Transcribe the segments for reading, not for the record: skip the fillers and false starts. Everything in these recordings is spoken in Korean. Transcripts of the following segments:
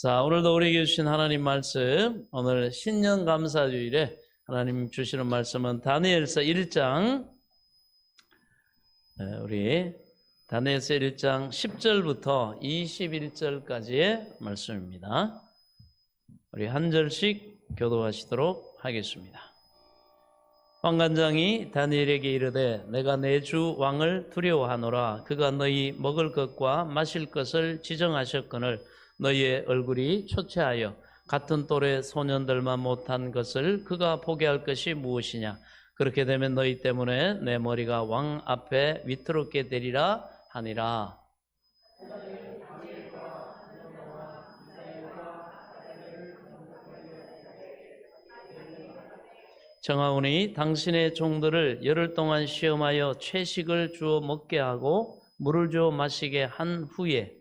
자, 오늘도 우리에게 주신 하나님 말씀, 오늘 신년 감사주일에 하나님 주시는 말씀은 다니엘서 1장, 우리 다니엘서 1장 10절부터 21절까지의 말씀입니다. 우리 한 절씩 교도하시도록 하겠습니다. 환관장이 다니엘에게 이르되 내가 내 주 왕을 두려워하노라. 그가 너희 먹을 것과 마실 것을 지정하셨거늘 너희의 얼굴이 초췌하여 같은 또래 소년들만 못한 것을 그가 보게 할 것이 무엇이냐. 그렇게 되면 너희 때문에 내 머리가 왕 앞에 위태롭게 되리라 하니라. 정하오니 당신의 종들을 열흘 동안 시험하여 채식을 주어 먹게 하고 물을 주어 마시게 한 후에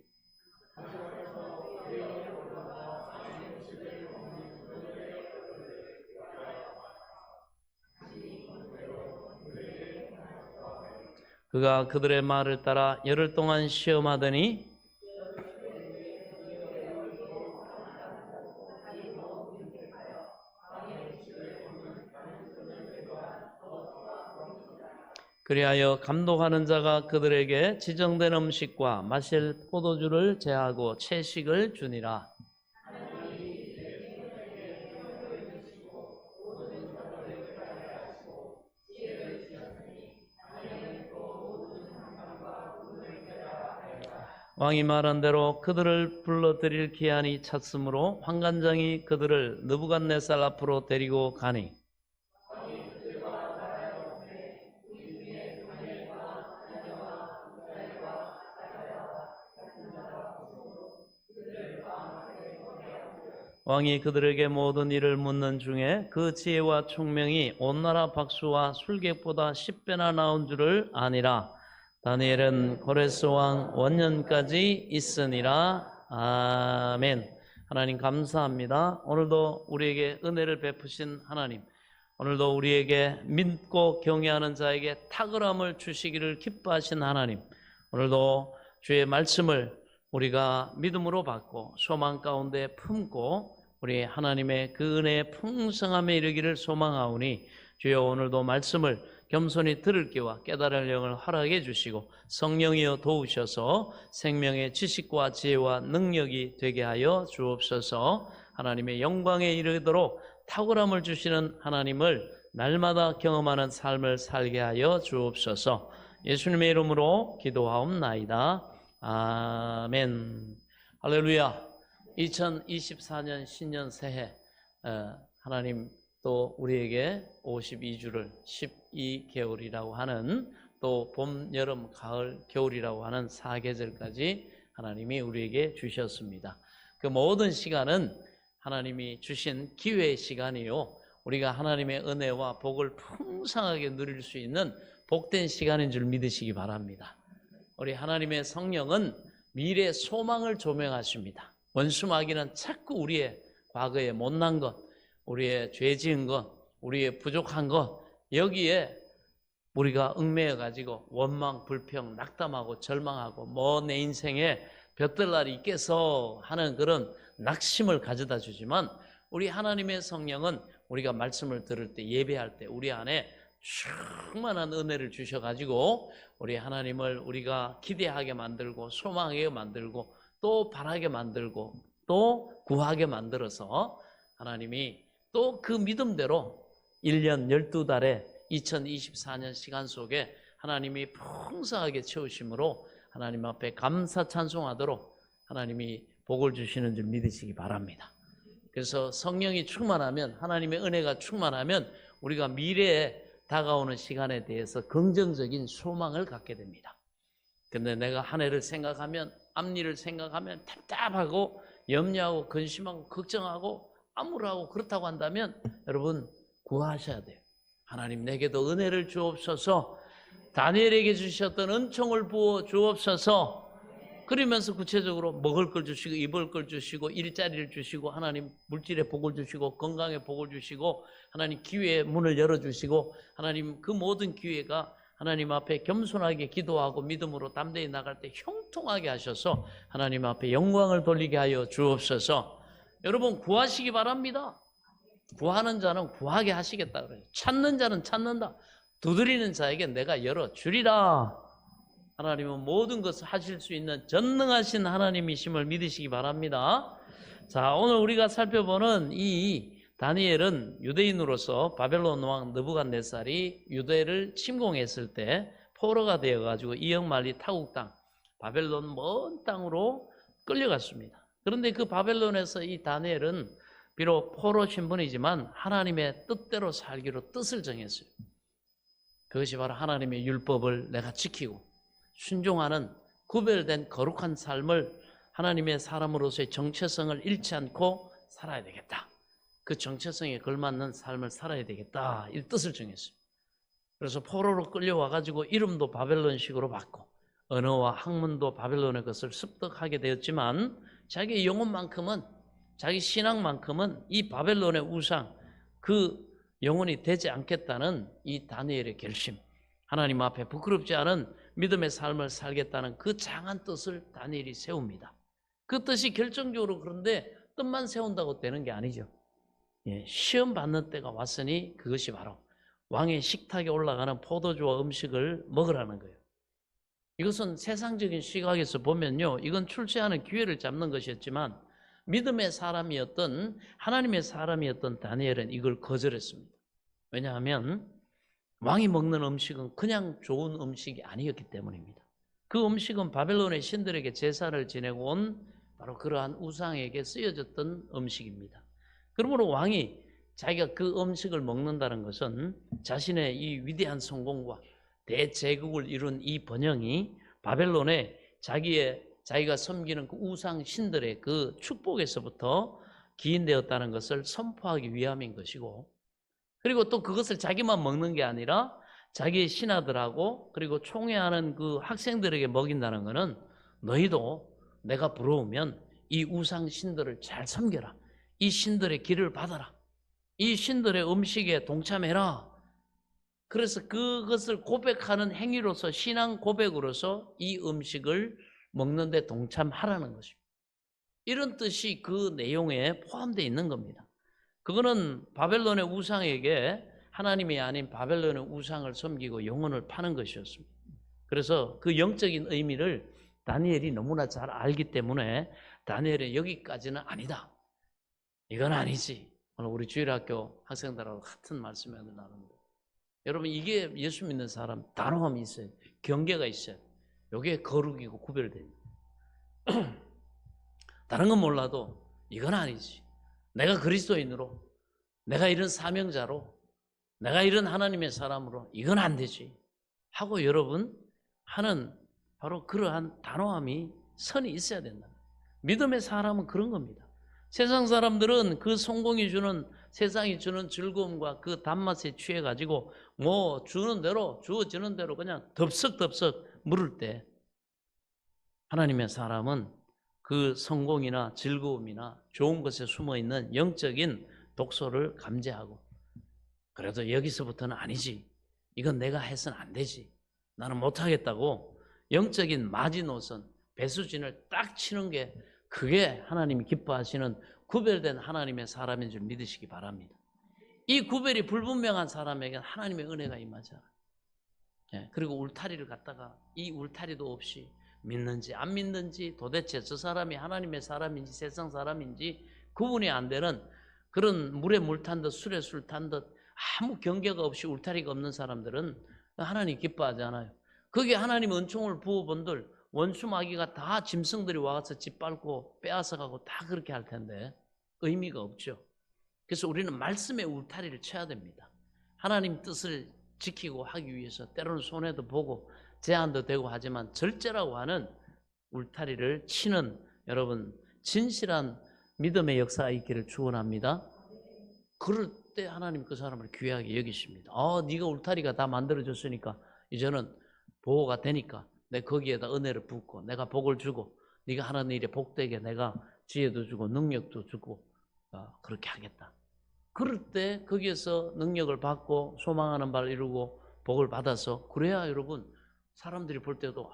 그가 그들의 말을 따라 열흘 동안 시험하더니 그리하여 감독하는 자가 그들에게 지정된 음식과 마실 포도주를 제하고 채식을 주니라. 왕이 말한 대로 그들을 불러들일 기한이 찼으므로 환관장이 그들을 느부갓네살 앞으로 데리고 가니 왕이 그들에게 모든 일을 묻는 중에 그 지혜와 총명이 온 나라 박수와 술객보다 10배나 나온 줄을 아니라. 다니엘은 고레스 왕 원년까지 있으니라. 아멘. 하나님 감사합니다. 오늘도 우리에게 은혜를 베푸신 하나님, 오늘도 우리에게 믿고 경외하는 자에게 탁월함을 주시기를 기뻐하신 하나님, 오늘도 주의 말씀을 우리가 믿음으로 받고 소망 가운데 품고 우리 하나님의 그 은혜의 풍성함에 이르기를 소망하오니 주여 오늘도 말씀을 겸손히 들을 기와 깨달을 영을 허락해 주시고 성령이여 도우셔서 생명의 지식과 지혜와 능력이 되게 하여 주옵소서. 하나님의 영광에 이르도록 탁월함을 주시는 하나님을 날마다 경험하는 삶을 살게 하여 주옵소서. 예수님의 이름으로 기도하옵나이다. 아멘. 할렐루야. 2024년 신년 새해 하나님 또 우리에게 52주를 12개월이라고 하는 또 봄, 여름, 가을, 겨울이라고 하는 4계절까지 하나님이 우리에게 주셨습니다. 그 모든 시간은 하나님이 주신 기회의 시간이요, 우리가 하나님의 은혜와 복을 풍성하게 누릴 수 있는 복된 시간인 줄 믿으시기 바랍니다. 우리 하나님의 성령은 미래의 소망을 조명하십니다. 원수 마귀는 자꾸 우리의 과거의 못난 것, 우리의 죄 지은 것, 우리의 부족한 것, 여기에 우리가 얽매여 가지고 원망, 불평, 낙담하고 절망하고 뭐 내 인생에 볕들 날이 있겠어 하는 그런 낙심을 가져다 주지만, 우리 하나님의 성령은 우리가 말씀을 들을 때, 예배할 때 우리 안에 충만한 은혜를 주셔가지고 우리 하나님을 우리가 기대하게 만들고 소망하게 만들고 또 바라게 만들고 또 구하게 만들어서 하나님이 또 그 믿음대로 1년 12달에 2024년 시간 속에 하나님이 풍성하게 채우심으로 하나님 앞에 감사 찬송하도록 하나님이 복을 주시는 줄 믿으시기 바랍니다. 그래서 성령이 충만하면, 하나님의 은혜가 충만하면 우리가 미래에 다가오는 시간에 대해서 긍정적인 소망을 갖게 됩니다. 근데 내가 한 해를 생각하면, 앞일을 생각하면 답답하고 염려하고 근심하고 걱정하고 암울하고 그렇다고 한다면 여러분 구하셔야 돼요. 하나님 내게도 은혜를 주옵소서. 다니엘에게 주셨던 은총을 부어 주옵소서. 그러면서 구체적으로 먹을 걸 주시고 입을 걸 주시고 일자리를 주시고 하나님 물질의 복을 주시고 건강의 복을 주시고 하나님 기회의 문을 열어주시고 하나님 그 모든 기회가 하나님 앞에 겸손하게 기도하고 믿음으로 담대히 나갈 때 형통하게 하셔서 하나님 앞에 영광을 돌리게 하여 주옵소서. 여러분 구하시기 바랍니다. 구하는 자는 구하게 하시겠다 그래요. 찾는 자는 찾는다. 두드리는 자에게 내가 열어주리라. 하나님은 모든 것을 하실 수 있는 전능하신 하나님이심을 믿으시기 바랍니다. 자, 오늘 우리가 살펴보는 이 다니엘은 유대인으로서 바벨론 왕 느부갓네살이 유대를 침공했을 때 포로가 되어가지고 이역만리 타국 땅 바벨론 먼 땅으로 끌려갔습니다. 그런데 그 바벨론에서 이 다니엘은 비록 포로 신분이지만 하나님의 뜻대로 살기로 뜻을 정했어요. 그것이 바로 하나님의 율법을 내가 지키고 순종하는 구별된 거룩한 삶을 하나님의 사람으로서의 정체성을 잃지 않고 살아야 되겠다. 그 정체성에 걸맞는 삶을 살아야 되겠다. 이 뜻을 정했어요. 그래서 포로로 끌려와가지고 이름도 바벨론식으로 바꿔 언어와 학문도 바벨론의 것을 습득하게 되었지만 자기 영혼만큼은 자기 신앙만큼은 이 바벨론의 우상 그 영혼이 되지 않겠다는 이 다니엘의 결심, 하나님 앞에 부끄럽지 않은 믿음의 삶을 살겠다는 그 장한 뜻을 다니엘이 세웁니다. 그 뜻이 결정적으로 그런데 뜻만 세운다고 되는 게 아니죠. 시험 받는 때가 왔으니 그것이 바로 왕의 식탁에 올라가는 포도주와 음식을 먹으라는 거예요. 이것은 세상적인 시각에서 보면요, 이건 출세하는 기회를 잡는 것이었지만 믿음의 사람이었던 하나님의 사람이었던 다니엘은 이걸 거절했습니다. 왜냐하면 왕이 먹는 음식은 그냥 좋은 음식이 아니었기 때문입니다. 그 음식은 바벨론의 신들에게 제사를 지내고 온 바로 그러한 우상에게 쓰여졌던 음식입니다. 그러므로 왕이 자기가 그 음식을 먹는다는 것은 자신의 이 위대한 성공과 대제국을 이룬 이 번영이 바벨론에 자기가 섬기는 그 우상 신들의 그 축복에서부터 기인되었다는 것을 선포하기 위함인 것이고, 그리고 또 그것을 자기만 먹는 게 아니라 자기의 신하들하고 그리고 총회하는 그 학생들에게 먹인다는 것은 너희도 내가 부러우면 이 우상 신들을 잘 섬겨라. 이 신들의 길을 받아라. 이 신들의 음식에 동참해라. 그래서 그것을 고백하는 행위로서 신앙 고백으로서 이 음식을 먹는 데 동참하라는 것입니다. 이런 뜻이 그 내용에 포함되어 있는 겁니다. 그거는 바벨론의 우상에게 하나님이 아닌 바벨론의 우상을 섬기고 영혼을 파는 것이었습니다. 그래서 그 영적인 의미를 다니엘이 너무나 잘 알기 때문에 다니엘은 여기까지는 아니다. 이건 아니지. 오늘 우리 주일학교 학생들하고 같은 말씀을 나눕니다. 여러분, 이게 예수 믿는 사람 단호함이 있어요. 경계가 있어요. 이게 거룩이고 구별됩니다. 다른 건 몰라도 이건 아니지. 내가 그리스도인으로, 내가 이런 사명자로, 내가 이런 하나님의 사람으로 이건 안 되지 하고 여러분 하는 바로 그러한 단호함이 선이 있어야 된다. 믿음의 사람은 그런 겁니다. 세상 사람들은 그 성공이 주는, 세상이 주는 즐거움과 그 단맛에 취해가지고 뭐 주는 대로, 주어지는 대로 그냥 덥석덥석 물을 때, 하나님의 사람은 그 성공이나 즐거움이나 좋은 것에 숨어있는 영적인 독소를 감지하고, 그래도 여기서부터는 아니지, 이건 내가 해서는 안 되지, 나는 못하겠다고 영적인 마지노선, 배수진을 딱 치는 게, 그게 하나님이 기뻐하시는 구별된 하나님의 사람인 줄 믿으시기 바랍니다. 이 구별이 불분명한 사람에게는 하나님의 은혜가 임하잖아요. 그리고 울타리를 갖다가 이 울타리도 없이 믿는지 안 믿는지, 도대체 저 사람이 하나님의 사람인지 세상 사람인지 구분이 안 되는 그런 물에 물 탄 듯 술에 술 탄 듯 아무 경계가 없이 울타리가 없는 사람들은 하나님 기뻐하지 않아요. 거기에 하나님 은총을 부어본들 원수 마귀가 다 짐승들이 와서 짓밟고 빼앗아가고 다 그렇게 할 텐데 의미가 없죠. 그래서 우리는 말씀의 울타리를 쳐야 됩니다. 하나님 뜻을 지키고 하기 위해서 때로는 손해도 보고 제한도 되고 하지만 절제라고 하는 울타리를 치는 여러분 진실한 믿음의 역사가 있기를 축원합니다. 그럴 때 하나님 그 사람을 귀하게 여기십니다. 네가 울타리가 다 만들어졌으니까 이제는 보호가 되니까 내 거기에다 은혜를 붓고 내가 복을 주고 네가 하는 일에 복되게 내가 지혜도 주고 능력도 주고 그렇게 하겠다. 그럴 때 거기에서 능력을 받고 소망하는 바를 이루고 복을 받아서, 그래야 여러분 사람들이 볼 때도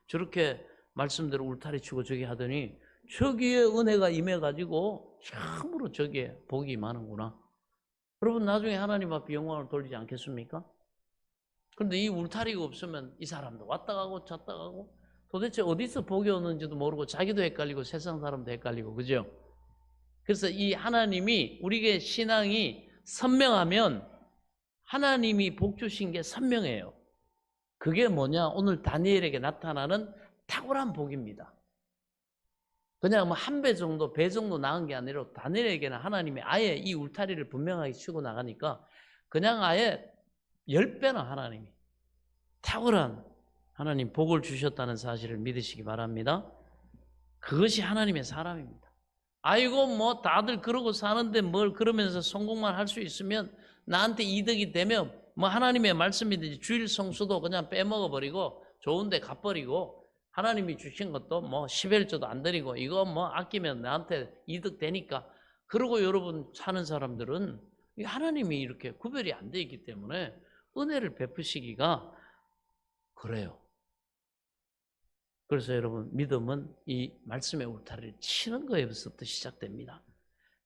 저렇게 말씀대로 울타리 치고 저기 하더니 저기에 은혜가 임해가지고 참으로 저기에 복이 많은구나. 여러분 나중에 하나님 앞에 영광을 돌리지 않겠습니까? 그런데 이 울타리가 없으면 이 사람도 왔다 가고 잤다 가고 도대체 어디서 복이 오는지도 모르고 자기도 헷갈리고 세상 사람도 헷갈리고, 그죠? 그래서 이 하나님이 우리에게 신앙이 선명하면 하나님이 복 주신 게 선명해요. 그게 뭐냐? 오늘 다니엘에게 나타나는 탁월한 복입니다. 그냥 뭐 한 배 정도, 배 정도 나은 게 아니라 다니엘에게는 하나님이 아예 이 울타리를 분명하게 치고 나가니까 그냥 아예 10배나 하나님이 탁월한 하나님 복을 주셨다는 사실을 믿으시기 바랍니다. 그것이 하나님의 사람입니다. 아이고 뭐 다들 그러고 사는데 뭘 그러면서 성공만 할 수 있으면 나한테 이득이 되면 뭐 하나님의 말씀이든지 주일 성수도 그냥 빼먹어버리고 좋은데 갚버리고 하나님이 주신 것도 뭐 11조도 안 드리고 이거 뭐 아끼면 나한테 이득 되니까 그러고 여러분 사는 사람들은 하나님이 이렇게 구별이 안 돼 있기 때문에 은혜를 베푸시기가 그래요. 그래서 여러분 믿음은 이 말씀의 울타리를 치는 거에서부터 시작됩니다.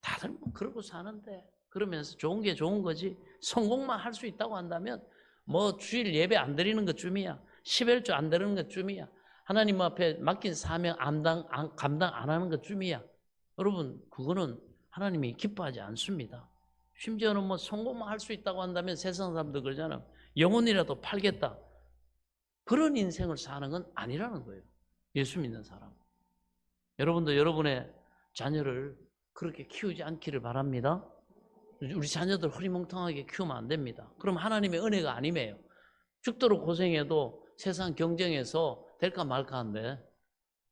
다들 뭐 그러고 사는데 그러면서 좋은 게 좋은 거지 성공만 할 수 있다고 한다면 뭐 주일 예배 안 드리는 것쯤이야. 11조 안 드리는 것쯤이야. 하나님 앞에 맡긴 사명 감당 안 하는 것쯤이야. 여러분 그거는 하나님이 기뻐하지 않습니다. 심지어는 뭐 성공만 할 수 있다고 한다면 세상 사람들 그러잖아요. 영혼이라도 팔겠다. 그런 인생을 사는 건 아니라는 거예요. 예수 믿는 사람. 여러분도 여러분의 자녀를 그렇게 키우지 않기를 바랍니다. 우리 자녀들 흐리멍텅하게 키우면 안 됩니다. 그럼 하나님의 은혜가 아니에요. 죽도록 고생해도 세상 경쟁에서 될까 말까 한데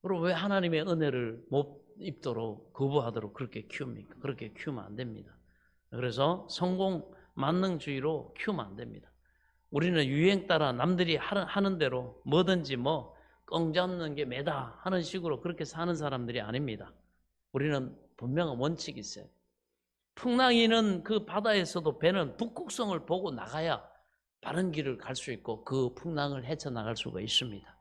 그럼 왜 하나님의 은혜를 못 입도록 거부하도록 그렇게 키웁니까? 그렇게 키우면 안 됩니다. 그래서 성공 만능주의로 키우면 안 됩니다. 우리는 유행 따라 남들이 하는 대로 뭐든지 뭐 껑 잡는 게 매다 하는 식으로 그렇게 사는 사람들이 아닙니다. 우리는 분명한 원칙이 있어요. 풍랑이는 그 바다에서도 배는 북극성을 보고 나가야 바른 길을 갈 수 있고 그 풍랑을 헤쳐나갈 수가 있습니다.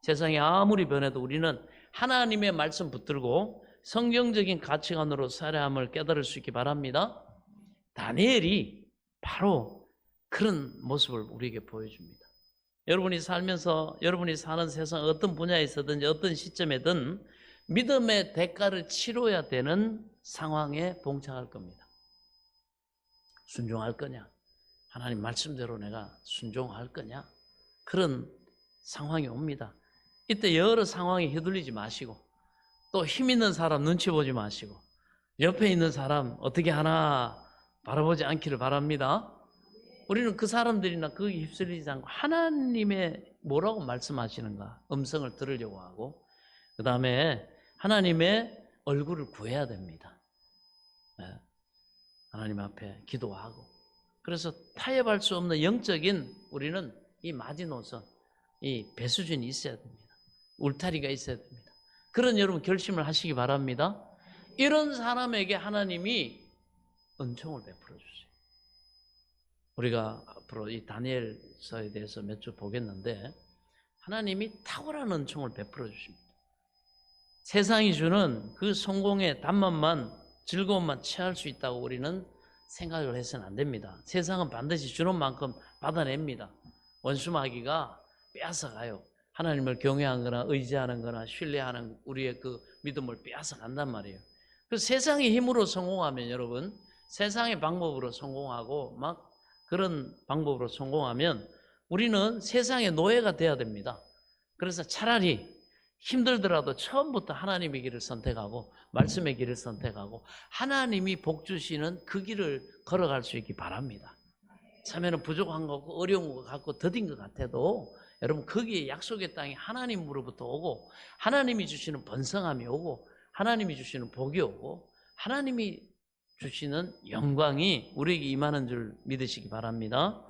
세상이 아무리 변해도 우리는 하나님의 말씀 붙들고 성경적인 가치관으로 살아함을 깨달을 수 있기 바랍니다. 다니엘이 바로 그런 모습을 우리에게 보여줍니다. 여러분이 살면서 여러분이 사는 세상 어떤 분야에 있어든지 어떤 시점에든 믿음의 대가를 치러야 되는 상황에 봉착할 겁니다. 순종할 거냐? 하나님 말씀대로 내가 순종할 거냐? 그런 상황이 옵니다. 이때 여러 상황에 휘둘리지 마시고 또 힘 있는 사람 눈치 보지 마시고 옆에 있는 사람 어떻게 하나 바라보지 않기를 바랍니다. 우리는 그 사람들이나 그 휩쓸리지 않고 하나님의 뭐라고 말씀하시는가 음성을 들으려고 하고 그 다음에 하나님의 얼굴을 구해야 됩니다. 하나님 앞에 기도하고 그래서 타협할 수 없는 영적인 우리는 이 마지노선 이 배수진이 있어야 됩니다. 울타리가 있어야 됩니다. 그런 여러분 결심을 하시기 바랍니다. 이런 사람에게 하나님이 은총을 베풀어 주세요. 우리가 앞으로 이 다니엘서에 대해서 몇 주 보겠는데 하나님이 탁월한 은총을 베풀어 주십니다. 세상이 주는 그 성공의 단맛만 즐거움만 취할 수 있다고 우리는 생각을 해서는 안 됩니다. 세상은 반드시 주는 만큼 받아냅니다. 원수마귀가 빼앗아가요. 하나님을 경외하는 거나 의지하는 거나 신뢰하는 우리의 그 믿음을 빼앗아간단 말이에요. 그래서 세상의 힘으로 성공하면 여러분 세상의 방법으로 성공하고 막 그런 방법으로 성공하면 우리는 세상의 노예가 돼야 됩니다. 그래서 차라리 힘들더라도 처음부터 하나님의 길을 선택하고 말씀의 길을 선택하고 하나님이 복 주시는 그 길을 걸어갈 수 있기 바랍니다. 처음에는 부족한 것 같고 어려운 것 같고 더딘 것 같아도 여러분 거기에 약속의 땅이 하나님으로부터 오고 하나님이 주시는 번성함이 오고 하나님이 주시는 복이 오고 하나님이 주시는 영광이 우리에게 임하는 줄 믿으시기 바랍니다.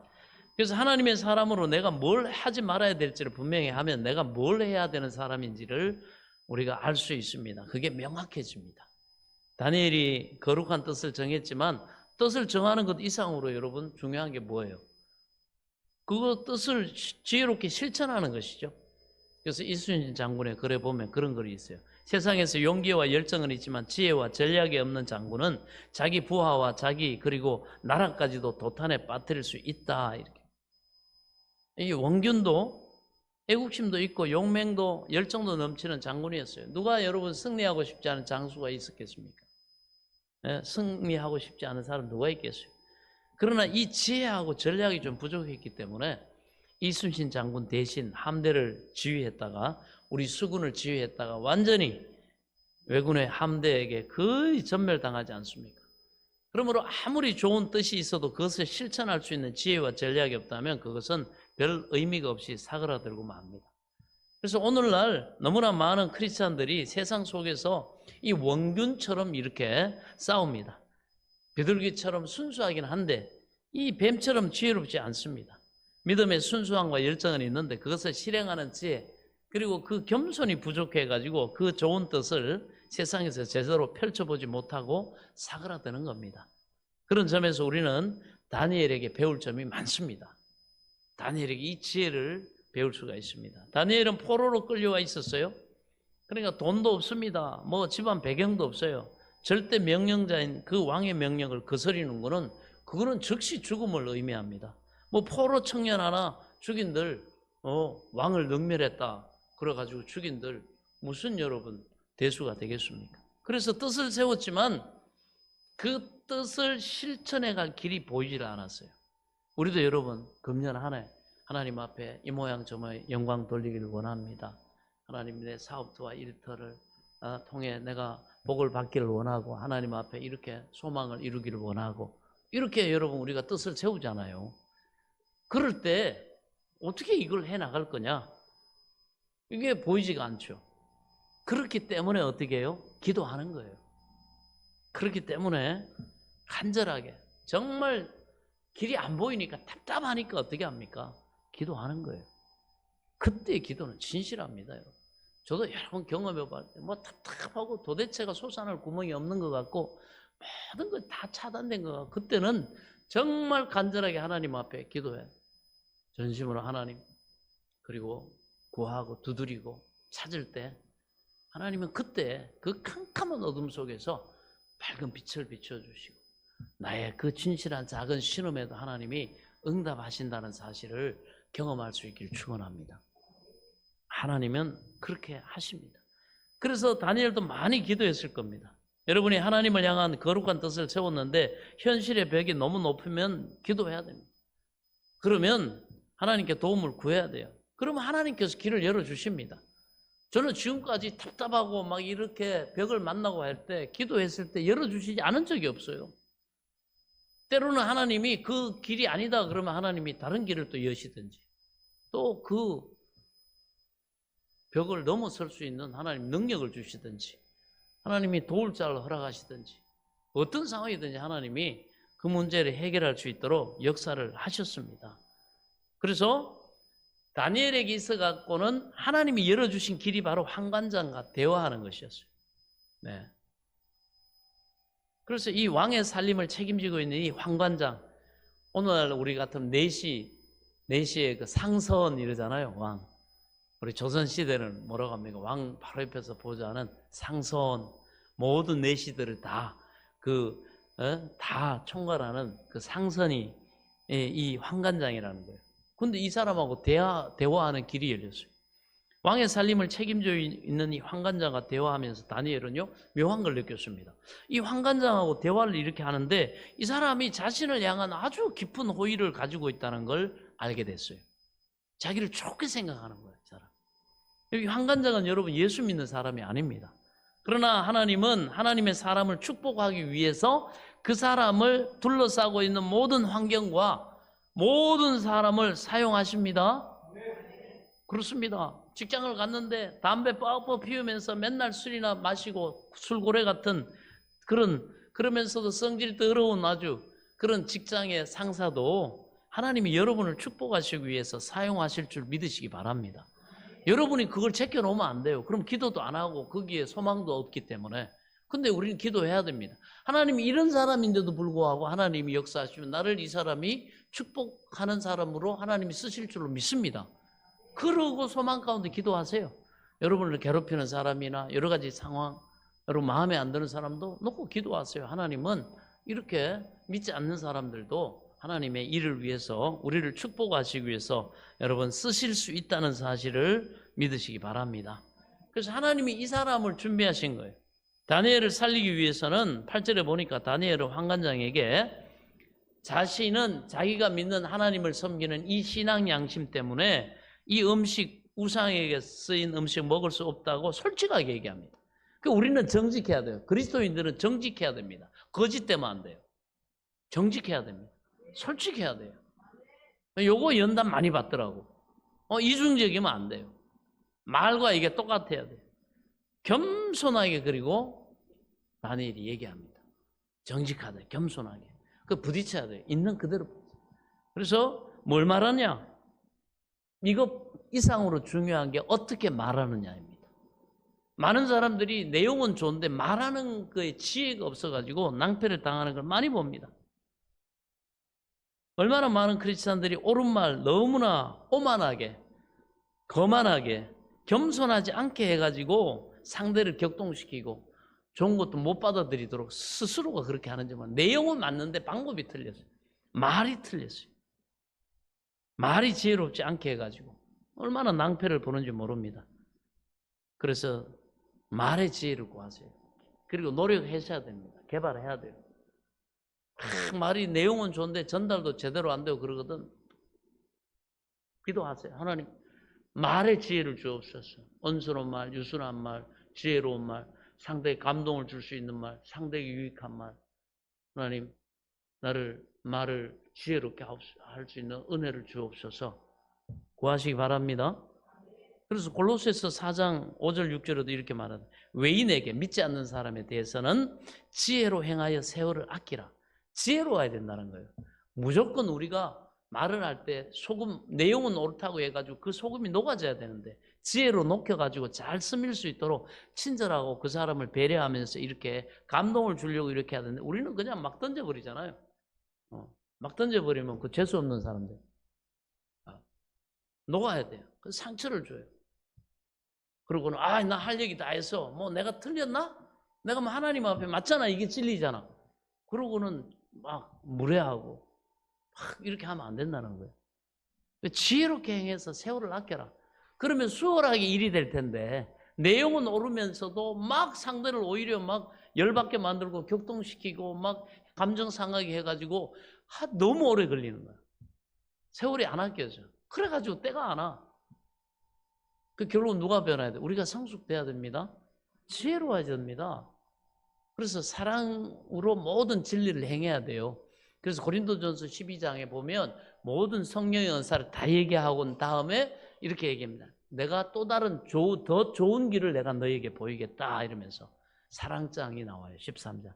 그래서 하나님의 사람으로 내가 뭘 하지 말아야 될지를 분명히 하면 내가 뭘 해야 되는 사람인지를 우리가 알 수 있습니다. 그게 명확해집니다. 다니엘이 거룩한 뜻을 정했지만 뜻을 정하는 것 이상으로 여러분 중요한 게 뭐예요? 그거 뜻을 지혜롭게 실천하는 것이죠. 그래서 이순신 장군의 글에 보면 그런 글이 있어요. 세상에서 용기와 열정은 있지만 지혜와 전략이 없는 장군은 자기 부하와 자기 그리고 나라까지도 도탄에 빠뜨릴 수 있다. 이렇게. 이 원균도 애국심도 있고 용맹도 열정도 넘치는 장군이었어요. 누가 여러분 승리하고 싶지 않은 장수가 있었겠습니까? 예, 승리하고 싶지 않은 사람 누가 있겠어요? 그러나 이 지혜하고 전략이 좀 부족했기 때문에 이순신 장군 대신 함대를 지휘했다가 우리 수군을 지휘했다가 완전히 왜군의 함대에게 거의 전멸당하지 않습니까? 그러므로 아무리 좋은 뜻이 있어도 그것을 실천할 수 있는 지혜와 전략이 없다면 그것은 별 의미가 없이 사그라들고 맙니다. 그래서 오늘날 너무나 많은 크리스찬들이 세상 속에서 이 원균처럼 이렇게 싸웁니다. 비둘기처럼 순수하긴 한데 이 뱀처럼 지혜롭지 않습니다. 믿음의 순수함과 열정은 있는데 그것을 실행하는 지혜 그리고 그 겸손이 부족해가지고 그 좋은 뜻을 세상에서 제대로 펼쳐보지 못하고 사그라드는 겁니다. 그런 점에서 우리는 다니엘에게 배울 점이 많습니다. 다니엘에게 이 지혜를 배울 수가 있습니다. 다니엘은 포로로 끌려와 있었어요. 그러니까 돈도 없습니다. 뭐 집안 배경도 없어요. 절대 명령자인 그 왕의 명령을 거스리는 거는 그거는 즉시 죽음을 의미합니다. 뭐 포로 청년 하나 죽인들 왕을 능멸했다 그래가지고 죽인들 무슨 여러분 대수가 되겠습니까? 그래서 뜻을 세웠지만 그 뜻을 실천해 갈 길이 보이질 않았어요. 우리도 여러분 금년 한 해 하나님 앞에 이 모양 저 모양 영광 돌리기를 원합니다. 하나님 내 사업터와 일터를 통해 내가 복을 받기를 원하고 하나님 앞에 이렇게 소망을 이루기를 원하고 이렇게 여러분 우리가 뜻을 세우잖아요. 그럴 때 어떻게 이걸 해나갈 거냐? 이게 보이지가 않죠. 그렇기 때문에 어떻게 해요? 기도하는 거예요. 그렇기 때문에 간절하게 정말 길이 안 보이니까 답답하니까 어떻게 합니까? 기도하는 거예요. 그때의 기도는 진실합니다. 저도 여러 번 경험해봤을 때 뭐 답답하고 도대체가 솟아날 구멍이 없는 것 같고 모든 것 다 차단된 것 같고 그때는 정말 간절하게 하나님 앞에 기도해. 전심으로 하나님 그리고 구하고 두드리고 찾을 때 하나님은 그때 그 캄캄한 어둠 속에서 밝은 빛을 비춰주시고 나의 그 진실한 작은 신음에도 하나님이 응답하신다는 사실을 경험할 수 있기를 축원합니다. 하나님은 그렇게 하십니다. 그래서 다니엘도 많이 기도했을 겁니다. 여러분이 하나님을 향한 거룩한 뜻을 세웠는데 현실의 벽이 너무 높으면 기도해야 됩니다. 그러면 하나님께 도움을 구해야 돼요. 그러면 하나님께서 길을 열어주십니다. 저는 지금까지 답답하고 막 이렇게 벽을 만나고 할 때 기도했을 때 열어주시지 않은 적이 없어요. 때로는 하나님이 그 길이 아니다 그러면 하나님이 다른 길을 또 여시든지 또 그 벽을 넘어설 수 있는 하나님 능력을 주시든지 하나님이 도울 자를 허락하시든지 어떤 상황이든지 하나님이 그 문제를 해결할 수 있도록 역사를 하셨습니다. 그래서 다니엘에게 있어갖고는 하나님이 열어주신 길이 바로 환관장과 대화하는 것이었어요. 네. 그래서 이 왕의 살림을 책임지고 있는 이 환관장, 오늘 우리 같은 내시의 그 상선 이러잖아요, 왕. 우리 조선시대는 뭐라고 합니까? 왕 바로 옆에서 보좌하는 상선, 모든 내시들을 다 총괄하는 그 상선이 이 환관장이라는 거예요. 근데 이 사람하고 대화하는 길이 열렸어요. 왕의 살림을 책임져 있는 이 환관장과 대화하면서 다니엘은요 묘한 걸 느꼈습니다. 이 환관장하고 대화를 이렇게 하는데 이 사람이 자신을 향한 아주 깊은 호의를 가지고 있다는 걸 알게 됐어요. 자기를 좋게 생각하는 거예요, 이 사람. 여기 환관장은 여러분 예수 믿는 사람이 아닙니다. 그러나 하나님은 하나님의 사람을 축복하기 위해서 그 사람을 둘러싸고 있는 모든 환경과 모든 사람을 사용하십니다. 그렇습니다. 직장을 갔는데 담배 뻑뻑 피우면서 맨날 술이나 마시고 술고래 같은 그러면서도 성질 더러운 아주 그런 직장의 상사도 하나님이 여러분을 축복하시기 위해서 사용하실 줄 믿으시기 바랍니다. 여러분이 그걸 제껴놓으면 안 돼요. 그럼 기도도 안 하고 거기에 소망도 없기 때문에. 근데 우리는 기도해야 됩니다. 하나님이 이런 사람인데도 불구하고 하나님이 역사하시면 나를 이 사람이 축복하는 사람으로 하나님이 쓰실 줄로 믿습니다. 그러고 소망 가운데 기도하세요. 여러분을 괴롭히는 사람이나 여러 가지 상황, 여러분 마음에 안 드는 사람도 놓고 기도하세요. 하나님은 이렇게 믿지 않는 사람들도 하나님의 일을 위해서, 우리를 축복하시기 위해서 여러분 쓰실 수 있다는 사실을 믿으시기 바랍니다. 그래서 하나님이 이 사람을 준비하신 거예요. 다니엘을 살리기 위해서는 8절에 보니까 다니엘은 환관장에게 자신은 자기가 믿는 하나님을 섬기는 이 신앙 양심 때문에 이 음식, 우상에게 쓰인 음식 먹을 수 없다고 솔직하게 얘기합니다. 우리는 정직해야 돼요. 그리스도인들은 정직해야 됩니다. 거짓되면 안 돼요. 정직해야 됩니다. 솔직해야 돼요. 요거 연단 많이 받더라고. 이중적이면 안 돼요. 말과 이게 똑같아야 돼요. 겸손하게, 그리고 다니엘이 얘기합니다. 정직하다, 겸손하게. 그 부딪혀야 돼요. 있는 그대로. 그래서 뭘 말하냐? 이거 이상으로 중요한 게 어떻게 말하느냐입니다. 많은 사람들이 내용은 좋은데 말하는 거에 지혜가 없어가지고 낭패를 당하는 걸 많이 봅니다. 얼마나 많은 크리스찬들이 옳은 말 너무나 오만하게, 거만하게, 겸손하지 않게 해가지고 상대를 격동시키고 좋은 것도 못 받아들이도록 스스로가 그렇게 하는지만 내용은 맞는데 방법이 틀렸어요. 말이 틀렸어요. 말이 지혜롭지 않게 해가지고 얼마나 낭패를 보는지 모릅니다. 그래서 말의 지혜를 구하세요. 그리고 노력하셔야 됩니다. 개발해야 돼요. 말이 내용은 좋은데 전달도 제대로 안 되고 그러거든. 기도하세요. 하나님, 말의 지혜를 주옵소서. 온순한 말, 유순한 말, 지혜로운 말, 상대에 감동을 줄 수 있는 말, 상대에게 유익한 말. 하나님, 말을 지혜롭게 할 수 있는 은혜를 주옵소서. 구하시기 바랍니다. 그래서 골로새서 4장 5절 6절에도 이렇게 말하다. 외인에게, 믿지 않는 사람에 대해서는 지혜로 행하여 세월을 아끼라. 지혜로워야 된다는 거예요. 무조건 우리가 말을 할 때 소금, 내용은 옳다고 해가지고 그 소금이 녹아져야 되는데 지혜로 녹여가지고 잘 스밀 수 있도록 친절하고 그 사람을 배려하면서 이렇게 감동을 주려고 이렇게 해야 되는데 우리는 그냥 막 던져버리잖아요. 막 던져버리면 그 재수없는 사람들. 녹아야 돼요. 그 상처를 줘요. 그러고는 나 할 얘기 다 했어. 뭐 내가 틀렸나? 내가 뭐 하나님 앞에 맞잖아. 이게 진리잖아. 그러고는 막 무례하고 막 이렇게 하면 안 된다는 거예요. 지혜롭게 행해서 세월을 아껴라. 그러면 수월하게 일이 될 텐데 내용은 옳으면서도 막 상대를 오히려 막 열받게 만들고 격동시키고 막 감정 상하게 해가지고 너무 오래 걸리는 거야. 세월이 안 아껴져. 그래가지고 때가 안 와. 그 결국 누가 변해야 돼? 우리가 성숙돼야 됩니다. 지혜로워야 됩니다. 그래서 사랑으로 모든 진리를 행해야 돼요. 그래서 고린도전서 12장에 보면 모든 성령의 은사를 다 얘기하고 난 다음에 이렇게 얘기합니다. 내가 또 다른 더 좋은 길을 내가 너에게 보이겠다 이러면서 사랑장이 나와요. 13장.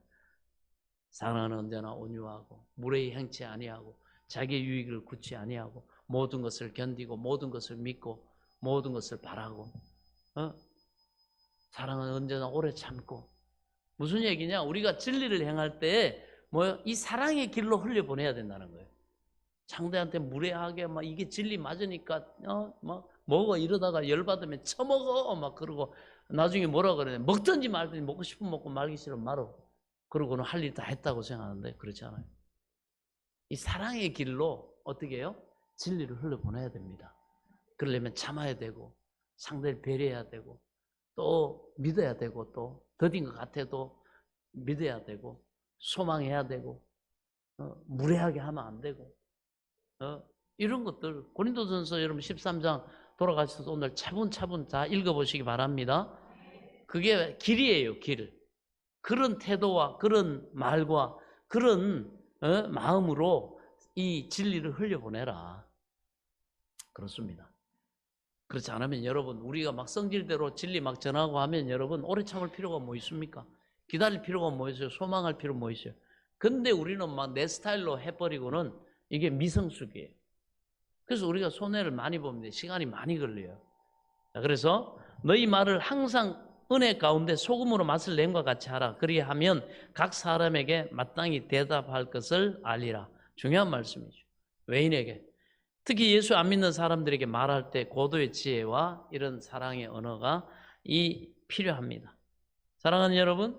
사랑은 언제나 온유하고 무례히 행치 아니하고 자기의 유익을 굳지 아니하고 모든 것을 견디고 모든 것을 믿고 모든 것을 바라고 사랑은 언제나 오래 참고. 무슨 얘기냐? 우리가 진리를 행할 때 이 사랑의 길로 흘려보내야 된다는 거예요. 상대한테 무례하게 막 이게 진리 맞으니까 막 먹어 이러다가 열받으면 처먹어 막 그러고 나중에 뭐라 그러냐? 먹든지 말든지 먹고 싶으면 먹고 말기 싫으면 말어. 그러고는 할 일 다 했다고 생각하는데 그렇지 않아요. 이 사랑의 길로 어떻게 해요? 진리를 흘려보내야 됩니다. 그러려면 참아야 되고 상대를 배려해야 되고 또 믿어야 되고 또 더딘 것 같아도 믿어야 되고 소망해야 되고 무례하게 하면 안 되고 이런 것들 고린도전서 여러분 13장 돌아가셔서 오늘 차분차분 다 읽어보시기 바랍니다. 그게 길이에요. 길. 그런 태도와 그런 말과 그런 마음으로 이 진리를 흘려보내라. 그렇습니다. 그렇지 않으면 여러분 우리가 막 성질대로 진리 막 전하고 하면 여러분 오래 참을 필요가 뭐 있습니까? 기다릴 필요가 뭐 있어요? 소망할 필요 뭐 있어요? 근데 우리는 막 내 스타일로 해버리고는 이게 미성숙이에요. 그래서 우리가 손해를 많이 봅니다. 시간이 많이 걸려요. 그래서 너희 말을 항상 은혜 가운데 소금으로 맛을 낸과 같이 하라. 그리하면 각 사람에게 마땅히 대답할 것을 알리라. 중요한 말씀이죠. 외인에게 특히 예수 안 믿는 사람들에게 말할 때 고도의 지혜와 이런 사랑의 언어가 필요합니다. 사랑하는 여러분,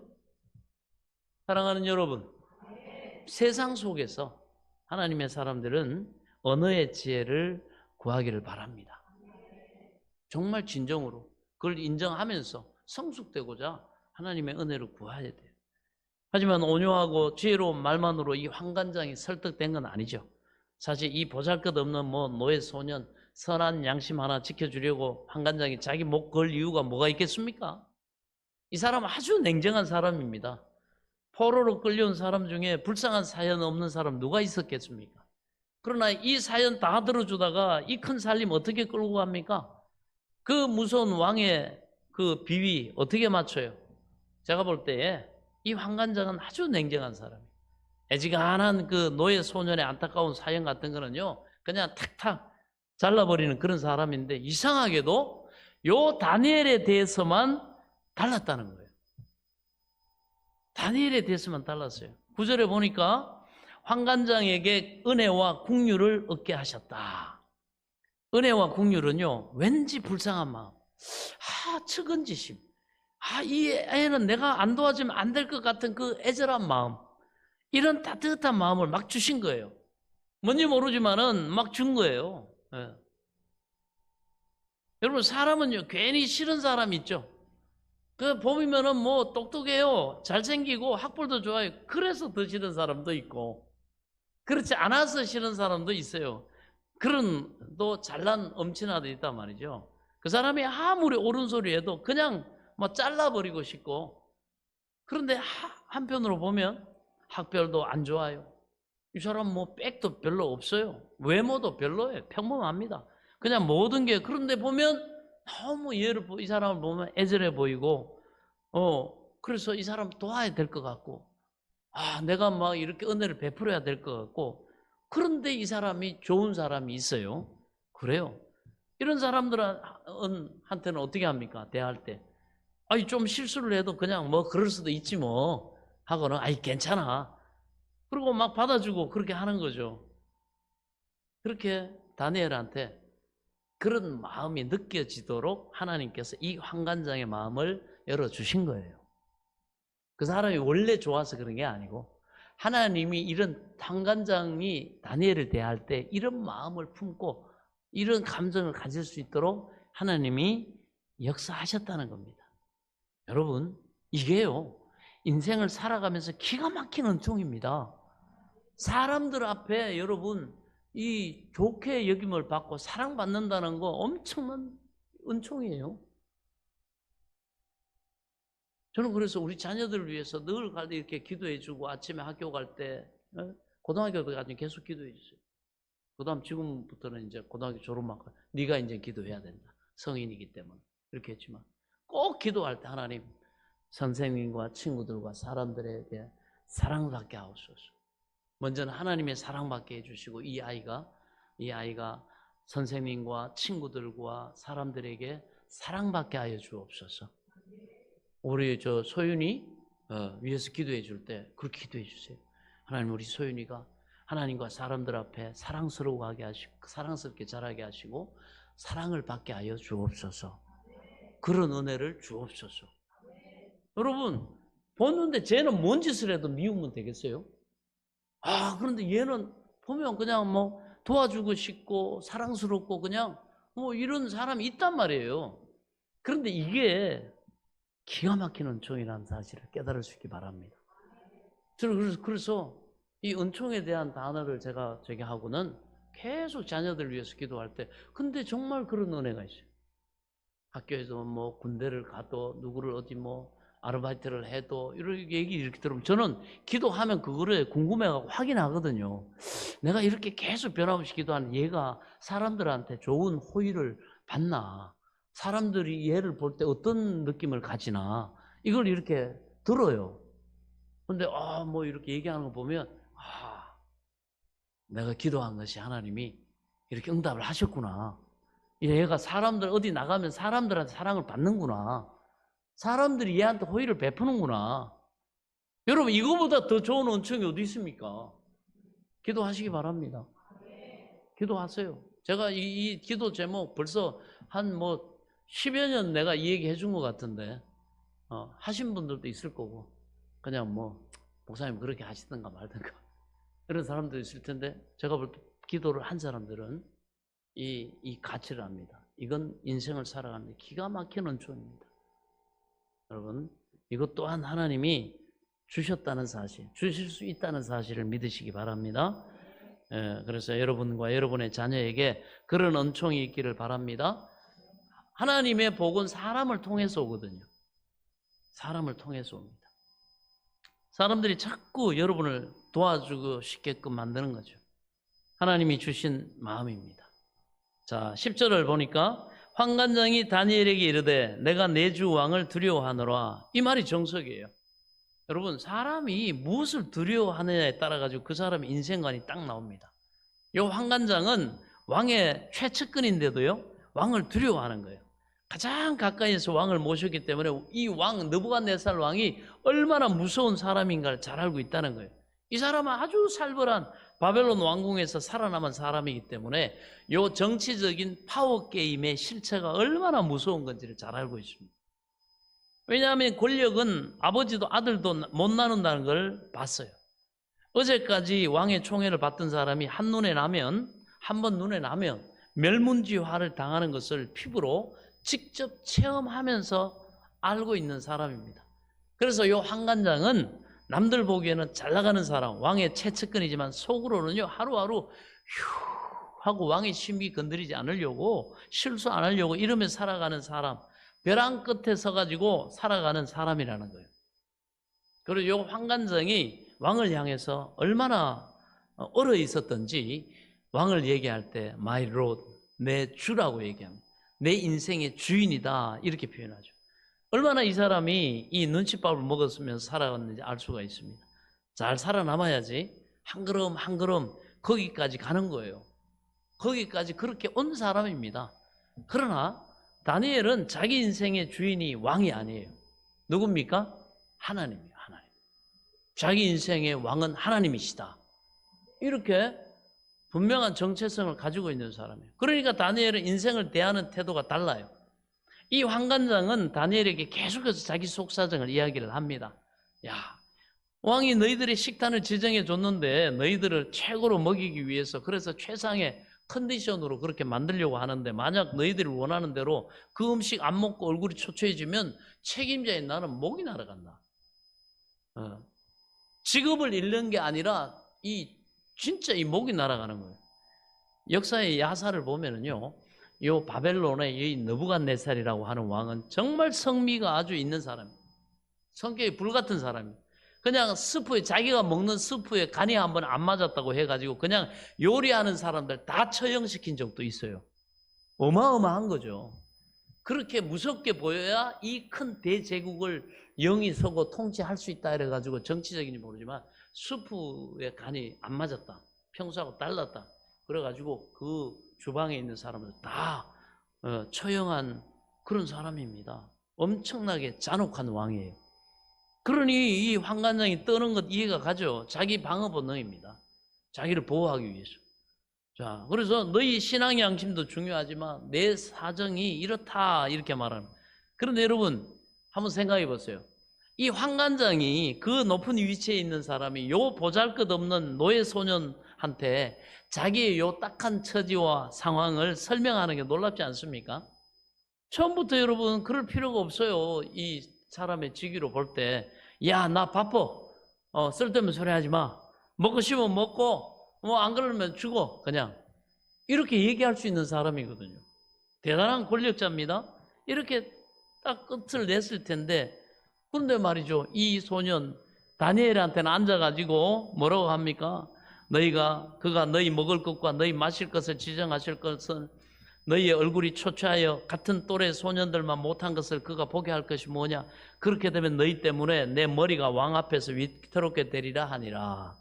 세상 속에서 하나님의 사람들은 언어의 지혜를 구하기를 바랍니다. 정말 진정으로 그걸 인정하면서 성숙되고자 하나님의 은혜를 구해야 돼요. 하지만 온유하고 지혜로운 말만으로 이 환관장이 설득된 건 아니죠. 사실 이 보잘것없는 노예 소년 선한 양심 하나 지켜주려고 환관장이 자기 목 걸 이유가 뭐가 있겠습니까? 이 사람은 아주 냉정한 사람입니다. 포로로 끌려온 사람 중에 불쌍한 사연 없는 사람 누가 있었겠습니까? 그러나 이 사연 다 들어주다가 이 큰 살림 어떻게 끌고 갑니까? 그 무서운 왕의 그 비위 어떻게 맞춰요? 제가 볼 때에 이 환관장은 아주 냉정한 사람이에요. 애지간한 그 노예 소년의 안타까운 사연 같은 거는요, 그냥 탁탁 잘라버리는 그런 사람인데, 이상하게도 요 다니엘에 대해서만 달랐다는 거예요. 다니엘에 대해서만 달랐어요. 9절에 보니까 환관장에게 은혜와 긍휼을 얻게 하셨다. 은혜와 긍휼은요, 왠지 불쌍한 마음, 측은지심, 이 애는 내가 안 도와주면 안 될 것 같은 그 애절한 마음, 이런 따뜻한 마음을 막 주신 거예요. 뭔지 모르지만은 막 준 거예요. 예. 여러분, 사람은요, 괜히 싫은 사람 있죠. 그 보면은 똑똑해요, 잘생기고 학벌도 좋아요. 그래서 더 싫은 사람도 있고, 그렇지 않아서 싫은 사람도 있어요. 그런 또 잘난 엄친아도 있단 말이죠. 그 사람이 아무리 옳은 소리 해도 그냥 잘라버리고 싶고, 그런데 한편으로 보면 학벌도 안 좋아요. 이 사람 백도 별로 없어요. 외모도 별로예요. 평범합니다. 그냥 모든 게. 그런데 보면 너무 이 사람을 보면 애절해 보이고, 그래서 이 사람 도와야 될 것 같고, 내가 이렇게 은혜를 베풀어야 될 것 같고. 그런데 이 사람이 좋은 사람이 있어요. 그래요. 이런 사람들한테는 어떻게 합니까? 대할 때. 좀 실수를 해도 그냥 그럴 수도 있지 하고는 괜찮아. 그리고 막 받아주고 그렇게 하는 거죠. 그렇게 다니엘한테 그런 마음이 느껴지도록 하나님께서 이 환관장의 마음을 열어주신 거예요. 그 사람이 원래 좋아서 그런 게 아니고, 하나님이 이런 환관장이 다니엘을 대할 때 이런 마음을 품고 이런 감정을 가질 수 있도록 하나님이 역사하셨다는 겁니다. 여러분, 이게요, 인생을 살아가면서 기가 막힌 은총입니다. 사람들 앞에 여러분 이 좋게 여김을 받고 사랑받는다는 거 엄청난 은총이에요. 저는 그래서 우리 자녀들을 위해서 늘 갈 때 이렇게 기도해주고, 아침에 학교 갈 때, 고등학교 때까지 계속 기도해주세요. 그 다음 지금부터는 이제 고등학교 졸업만큼 네가 이제 기도해야 된다. 성인이기 때문에. 이렇게 했지만 꼭 기도할 때 하나님, 선생님과 친구들과 사람들에게 사랑받게 하옵소서. 먼저는 하나님의 사랑받게 해주시고, 이 아이가 선생님과 친구들과 사람들에게 사랑받게 하여 주옵소서. 우리 소윤이 위해서 기도해 줄 때 그렇게 기도해 주세요. 하나님, 우리 소윤이가 하나님과 사람들 앞에 사랑스러워하게 하시고, 사랑스럽게 자라게 하시고, 사랑을 받게 하여 주옵소서. 그런 은혜를 주옵소서. 여러분, 보는데 쟤는 뭔 짓을 해도 미우면 되겠어요? 그런데 얘는 보면 그냥 도와주고 싶고 사랑스럽고 그냥 이런 사람이 있단 말이에요. 그런데 이게 기가 막힌 은총이라는 사실을 깨달을 수 있기 바랍니다. 저는 그래서 이 은총에 대한 단어를 제가 하고는 계속 자녀들 위해서 기도할 때, 근데 정말 그런 은혜가 있어요. 학교에서 군대를 가도, 누구를 어디 아르바이트를 해도, 이런 얘기 이렇게 들으면 저는 기도하면 그거를 궁금해가지고 확인하거든요. 내가 이렇게 계속 변함없이 기도하는 얘가 사람들한테 좋은 호의를 받나, 사람들이 얘를 볼 때 어떤 느낌을 가지나, 이걸 이렇게 들어요. 근데 이렇게 얘기하는 거 보면 내가 기도한 것이 하나님이 이렇게 응답을 하셨구나. 얘가 사람들 어디 나가면 사람들한테 사랑을 받는구나. 사람들이 얘한테 호의를 베푸는구나. 여러분, 이거보다 더 좋은 은총이 어디 있습니까? 기도하시기 바랍니다. 기도하세요. 제가 이 기도 제목 벌써 한 10여 년 내가 이 얘기 해준 것 같은데, 하신 분들도 있을 거고, 그냥 목사님 그렇게 하시든가 말든가, 이런 사람도 있을 텐데, 제가 볼 때 기도를 한 사람들은 이 가치를 압니다. 이건 인생을 살아가는 데 기가 막힌 은총입니다. 여러분, 이것 또한 하나님이 주셨다는 사실, 주실 수 있다는 사실을 믿으시기 바랍니다. 그래서 여러분과 여러분의 자녀에게 그런 은총이 있기를 바랍니다. 하나님의 복은 사람을 통해서 오거든요. 사람을 통해서 옵니다. 사람들이 자꾸 여러분을 도와주고 싶게끔 만드는 거죠. 하나님이 주신 마음입니다. 자, 10절을 보니까 환관장이 다니엘에게 이르되 내가 내 주 왕을 두려워하노라. 이 말이 정석이에요. 여러분, 사람이 무엇을 두려워하느냐에 따라 가지고 그 사람의 인생관이 딱 나옵니다. 이 환관장은 왕의 최측근인데도요, 왕을 두려워하는 거예요. 가장 가까이에서 왕을 모셨기 때문에 이 왕 느부갓네살 왕이 얼마나 무서운 사람인가를 잘 알고 있다는 거예요. 이 사람은 아주 살벌한 바벨론 왕궁에서 살아남은 사람이기 때문에 이 정치적인 파워 게임의 실체가 얼마나 무서운 건지를 잘 알고 있습니다. 왜냐하면 권력은 아버지도 아들도 못 나눈다는 걸 봤어요. 어제까지 왕의 총애를 받던 사람이 한 번 눈에 나면 멸문지화를 당하는 것을 피부로 직접 체험하면서 알고 있는 사람입니다. 그래서 이 환관장은 남들 보기에는 잘 나가는 사람, 왕의 최측근이지만 속으로는요, 하루하루 휴 하고 왕의 심기 건드리지 않으려고, 실수 안 하려고 이러며 살아가는 사람, 벼랑 끝에 서가지고 살아가는 사람이라는 거예요. 그리고 이 환관장이 왕을 향해서 얼마나 얼어 있었던지 왕을 얘기할 때 My Lord, 내 주라고 얘기합니다. 내 인생의 주인이다, 이렇게 표현하죠. 얼마나 이 사람이 이 눈칫밥을 먹었으면서 살아갔는지 알 수가 있습니다. 잘 살아남아야지 한 걸음 한 걸음 거기까지 가는 거예요. 거기까지 그렇게 온 사람입니다. 그러나 다니엘은 자기 인생의 주인이 왕이 아니에요. 누굽니까? 하나님이에요. 하나님. 자기 인생의 왕은 하나님이시다, 이렇게 분명한 정체성을 가지고 있는 사람이에요. 그러니까 다니엘은 인생을 대하는 태도가 달라요. 이 환관장은 다니엘에게 계속해서 자기 속사정을 이야기를 합니다. 야, 왕이 너희들의 식단을 지정해 줬는데 너희들을 최고로 먹이기 위해서, 그래서 최상의 컨디션으로 그렇게 만들려고 하는데, 만약 너희들이 원하는 대로 그 음식 안 먹고 얼굴이 초췌해지면 책임자인 나는 목이 날아간다. 직업을 잃는 게 아니라 진짜 이 목이 날아가는 거예요. 역사의 야사를 보면은요, 이 바벨론의 이 느부갓네살이라고 하는 왕은 정말 성미가 아주 있는 사람이에요. 성격이 불같은 사람이에요. 그냥 스프에, 자기가 먹는 스프에 간이 한번 안 맞았다고 해가지고 그냥 요리하는 사람들 다 처형시킨 적도 있어요. 어마어마한 거죠. 그렇게 무섭게 보여야 이 큰 대제국을 영이 서고 통치할 수 있다 이래가지고, 정치적인지 모르지만 스프에 간이 안 맞았다, 평소하고 달랐다 그래가지고 그 주방에 있는 사람들 다 처형한 그런 사람입니다. 엄청나게 잔혹한 왕이에요. 그러니 이 환관장이 떠는 것 이해가 가죠. 자기 방어 본능입니다. 자기를 보호하기 위해서. 자, 그래서 너희 신앙 양심도 중요하지만 내 사정이 이렇다, 이렇게 말하는. 그런데 여러분 한번 생각해 보세요. 이 환관장이 그 높은 위치에 있는 사람이 요 보잘것없는 노예 소년한테 자기의 요 딱한 처지와 상황을 설명하는 게 놀랍지 않습니까? 처음부터 여러분 그럴 필요가 없어요. 이 사람의 직위로 볼 때, 야, 나 바빠, 쓸데없는 소리 하지 마, 먹고 싶으면 먹고 안 그러면 죽어, 그냥 이렇게 얘기할 수 있는 사람이거든요. 대단한 권력자입니다. 이렇게 딱 끝을 냈을 텐데, 그런데 말이죠, 이 소년 다니엘한테는 앉아가지고 뭐라고 합니까? 그가 너희 먹을 것과 너희 마실 것을 지정하실 것은 너희의 얼굴이 초췌하여 같은 또래 소년들만 못한 것을 그가 보게 할 것이 뭐냐? 그렇게 되면 너희 때문에 내 머리가 왕 앞에서 위태롭게 되리라 하니라.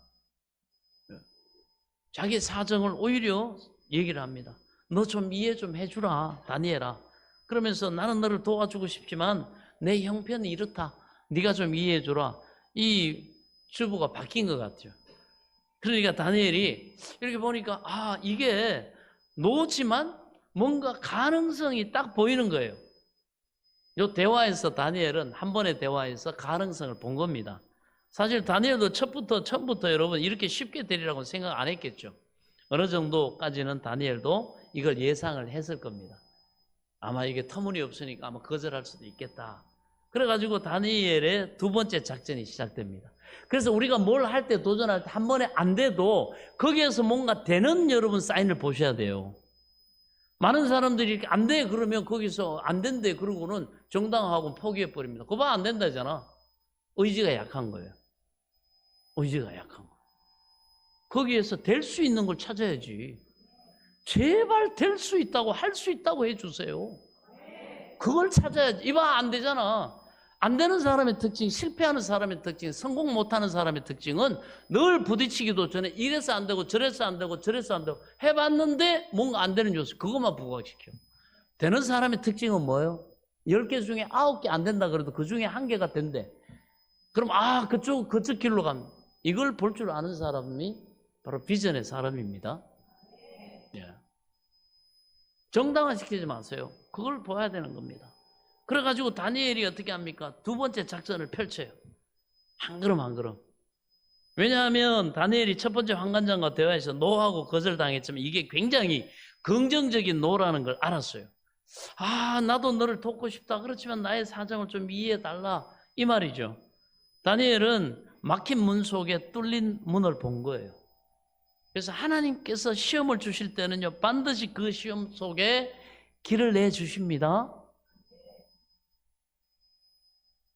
자기 사정을 오히려 얘기를 합니다. 너 좀 이해 좀 해주라, 다니엘아. 그러면서 나는 너를 도와주고 싶지만 내 형편이 이렇다, 네가 좀 이해해주라. 이 주부가 바뀐 것 같죠. 그러니까 다니엘이 이렇게 보니까 이게 놓지만 뭔가 가능성이 딱 보이는 거예요. 이 대화에서 다니엘은 한 번의 대화에서 가능성을 본 겁니다. 사실 다니엘도 처음부터 여러분 이렇게 쉽게 되리라고 생각 안 했겠죠. 어느 정도까지는 다니엘도 이걸 예상을 했을 겁니다. 아마 이게 터무니없으니까 아마 거절할 수도 있겠다. 그래가지고 다니엘의 두 번째 작전이 시작됩니다. 그래서 우리가 뭘 할 때 도전할 때 한 번에 안 돼도 거기에서 뭔가 되는 여러분 사인을 보셔야 돼요. 많은 사람들이 이렇게 안 돼 그러면 거기서 안 된대 그러고는 정당하고 포기해 버립니다. 그거 봐 안 된다잖아. 의지가 약한 거예요. 의지가 약한 거예요. 거기에서 될 수 있는 걸 찾아야지. 제발 될 수 있다고 할 수 있다고 해주세요. 그걸 찾아야지. 이봐 안 되잖아. 안 되는 사람의 특징, 실패하는 사람의 특징, 성공 못하는 사람의 특징은 늘 부딪히기도 전에 이래서 안 되고 저래서 안 되고 저래서 안 되고 해봤는데 뭔가 안 되는 요소 그것만 부각시켜. 되는 사람의 특징은 뭐예요? 10개 중에 9개 안 된다 그래도 그 중에 1개가 된대. 그럼 그쪽 길로 갑니다. 이걸 볼 줄 아는 사람이 바로 비전의 사람입니다. 예. 정당화시키지 마세요. 그걸 봐야 되는 겁니다. 그래가지고 다니엘이 어떻게 합니까? 두 번째 작전을 펼쳐요. 한 걸음 한 걸음. 왜냐하면 다니엘이 첫 번째 환관장과 대화에서 노하고 거절당했지만 이게 굉장히 긍정적인 노라는 걸 알았어요. 나도 너를 돕고 싶다. 그렇지만 나의 사정을 좀 이해해달라. 이 말이죠. 다니엘은 막힌 문 속에 뚫린 문을 본 거예요. 그래서 하나님께서 시험을 주실 때는요, 반드시 그 시험 속에 길을 내주십니다.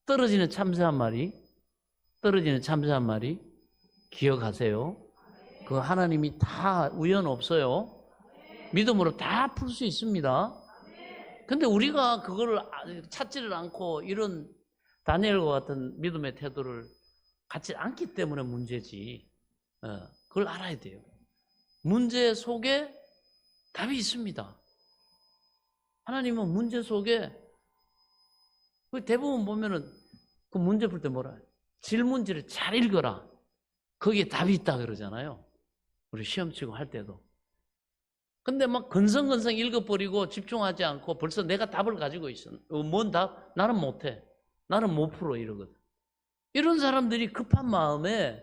떨어지는 참새 한 마리 기억하세요. 그 하나님이 다 우연 없어요. 믿음으로 다 풀 수 있습니다. 근데 우리가 그거를 찾지를 않고 이런 다니엘과 같은 믿음의 태도를 갖지 않기 때문에 문제지. 그걸 알아야 돼요. 문제 속에 답이 있습니다. 하나님은 문제 속에 대부분 보면은 그 문제 풀 때 뭐라 해요? 질문지를 잘 읽어라. 거기에 답이 있다 그러잖아요. 우리 시험 치고 할 때도. 근데 막 건성건성 읽어버리고 집중하지 않고 벌써 내가 답을 가지고 있어. 뭔 답? 나는 못해. 나는 못 풀어 이러거든. 이런 사람들이 급한 마음에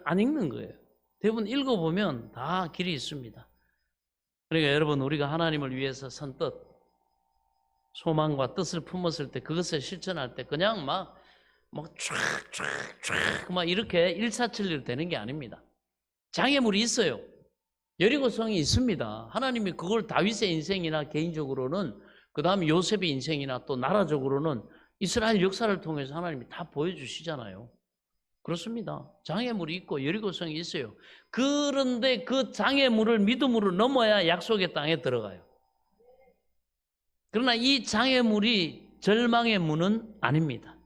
안 읽는 거예요. 대부분 읽어보면 다 길이 있습니다. 그러니까 여러분 우리가 하나님을 위해서 선뜻 소망과 뜻을 품었을 때 그것을 실천할 때 그냥 막 촤촤촤 막 이렇게 일사천리로 되는 게 아닙니다. 장애물이 있어요. 여리고성이 있습니다. 하나님이 그걸 다윗의 인생이나 개인적으로는 그 다음 요셉의 인생이나 또 나라적으로는 이스라엘 역사를 통해서 하나님이 다 보여주시잖아요. 그렇습니다. 장애물이 있고 여리고성이 있어요. 그런데 그 장애물을 믿음으로 넘어야 약속의 땅에 들어가요. 그러나 이 장애물이 절망의 문은 아닙니다.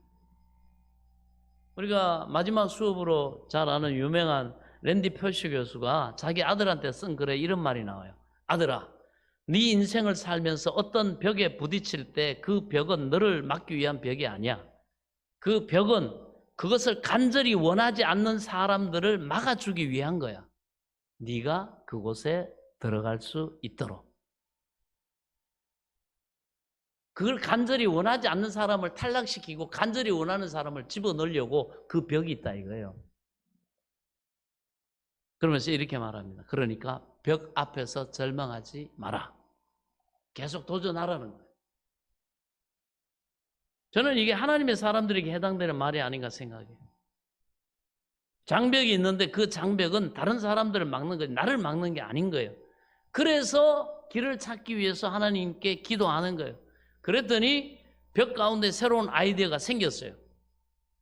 우리가 마지막 수업으로 잘 아는 유명한 랜디 펄시 교수가 자기 아들한테 쓴 글에 이런 말이 나와요. 아들아, 네 인생을 살면서 어떤 벽에 부딪힐 때 그 벽은 너를 막기 위한 벽이 아니야. 그 벽은 그것을 간절히 원하지 않는 사람들을 막아주기 위한 거야. 네가 그곳에 들어갈 수 있도록. 그걸 간절히 원하지 않는 사람을 탈락시키고 간절히 원하는 사람을 집어넣으려고 그 벽이 있다 이거예요. 그러면서 이렇게 말합니다. 그러니까 벽 앞에서 절망하지 마라. 계속 도전하라는 거예요. 저는 이게 하나님의 사람들에게 해당되는 말이 아닌가 생각해요. 장벽이 있는데 그 장벽은 다른 사람들을 막는 거예요. 나를 막는 게 아닌 거예요. 그래서 길을 찾기 위해서 하나님께 기도하는 거예요. 그랬더니 벽 가운데 새로운 아이디어가 생겼어요.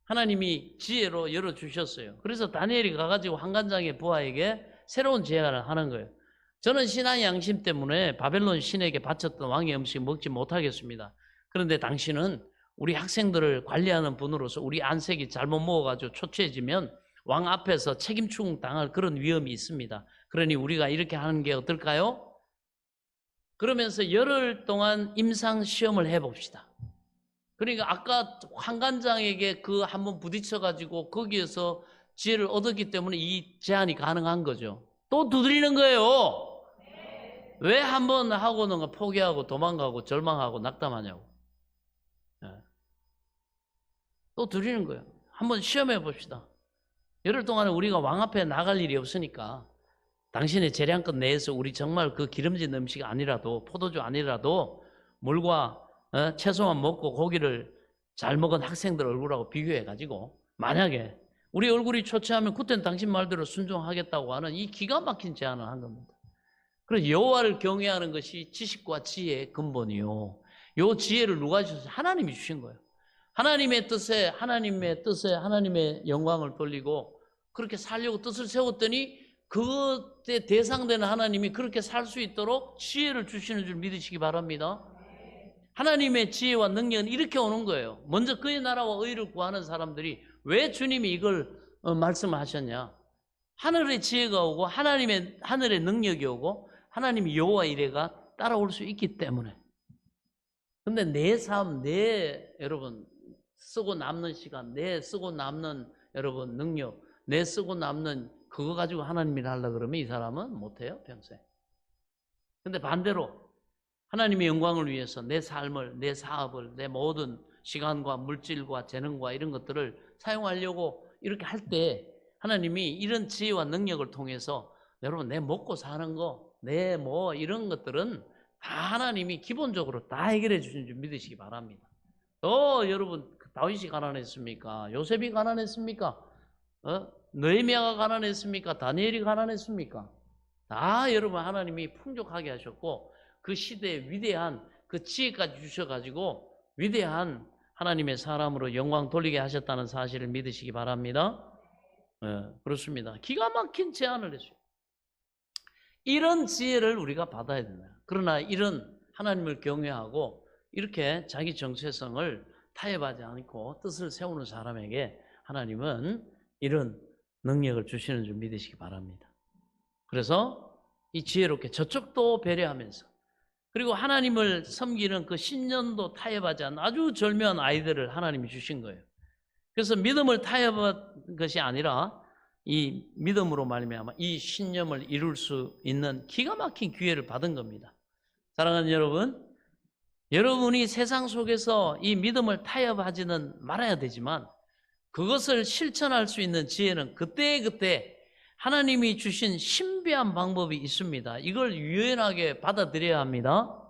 하나님이 지혜로 열어주셨어요. 그래서 다니엘이 가가지고 환관장의 부하에게 새로운 제안을 하는 거예요. 저는 신앙의 양심 때문에 바벨론 신에게 바쳤던 왕의 음식 먹지 못하겠습니다. 그런데 당신은 우리 학생들을 관리하는 분으로서 우리 안색이 잘못 먹어가지고 초췌해지면 왕 앞에서 책임 추궁당할 그런 위험이 있습니다. 그러니 우리가 이렇게 하는 게 어떨까요? 그러면서 열흘 동안 임상 시험을 해봅시다. 그러니까 아까 환관장에게 그 한번 부딪혀가지고 거기에서 지혜를 얻었기 때문에 이 제안이 가능한 거죠. 또 두드리는 거예요. 왜 한 번 하고는 포기하고 도망가고 절망하고 낙담하냐고. 예. 또 드리는 거예요. 한번 시험해 봅시다. 열흘 동안에 우리가 왕 앞에 나갈 일이 없으니까 당신의 재량껏 내에서 우리 정말 그 기름진 음식 아니라도 포도주 아니라도 물과 채소만 먹고 고기를 잘 먹은 학생들 얼굴하고 비교해가지고 만약에 우리 얼굴이 초췌하면 그때는 당신 말대로 순종하겠다고 하는 이 기가 막힌 제안을 한 겁니다. 그래서 여호와를 경외하는 것이 지식과 지혜의 근본이요. 요 지혜를 누가 주셨어요? 하나님이 주신 거예요. 하나님의 뜻에 하나님의 영광을 돌리고 그렇게 살려고 뜻을 세웠더니 그때 대상되는 하나님이 그렇게 살 수 있도록 지혜를 주시는 줄 믿으시기 바랍니다. 하나님의 지혜와 능력은 이렇게 오는 거예요. 먼저 그의 나라와 의를 구하는 사람들이 왜 주님이 이걸 말씀하셨냐? 하늘의 지혜가 오고 하늘의 능력이 오고 하나님이 여호와 이레가 따라올 수 있기 때문에. 근데 내 삶, 여러분 쓰고 남는 시간, 내 쓰고 남는 여러분 능력, 내 쓰고 남는 그거 가지고 하나님이 하려고 그러면 이 사람은 못해요, 평생. 근데 반대로 하나님의 영광을 위해서 내 삶을, 내 사업을, 내 모든 시간과 물질과 재능과 이런 것들을 사용하려고 이렇게 할 때 하나님이 이런 지혜와 능력을 통해서 여러분 내 먹고 사는 거, 내 뭐 이런 것들은 다 하나님이 기본적으로 다 해결해 주신 줄 믿으시기 바랍니다. 여러분 다윗이 가난했습니까? 요셉이 가난했습니까? 느헤미야가 가난했습니까? 다니엘이 가난했습니까? 다 여러분 하나님이 풍족하게 하셨고 그 시대에 위대한 그 지혜까지 주셔가지고 위대한 하나님의 사람으로 영광 돌리게 하셨다는 사실을 믿으시기 바랍니다. 그렇습니다. 기가 막힌 제안을 했어요. 이런 지혜를 우리가 받아야 된다. 그러나 이런 하나님을 경외하고 이렇게 자기 정체성을 타협하지 않고 뜻을 세우는 사람에게 하나님은 이런 능력을 주시는 줄 믿으시기 바랍니다. 그래서 이 지혜롭게 저쪽도 배려하면서 그리고 하나님을 섬기는 그 신념도 타협하지 않는 아주 절묘한 아이들을 하나님이 주신 거예요. 그래서 믿음을 타협한 것이 아니라 이 믿음으로 말미암아 이 신념을 이룰 수 있는 기가 막힌 기회를 받은 겁니다. 사랑하는 여러분, 여러분이 세상 속에서 이 믿음을 타협하지는 말아야 되지만 그것을 실천할 수 있는 지혜는 그때그때 하나님이 주신 신비한 방법이 있습니다. 이걸 유연하게 받아들여야 합니다.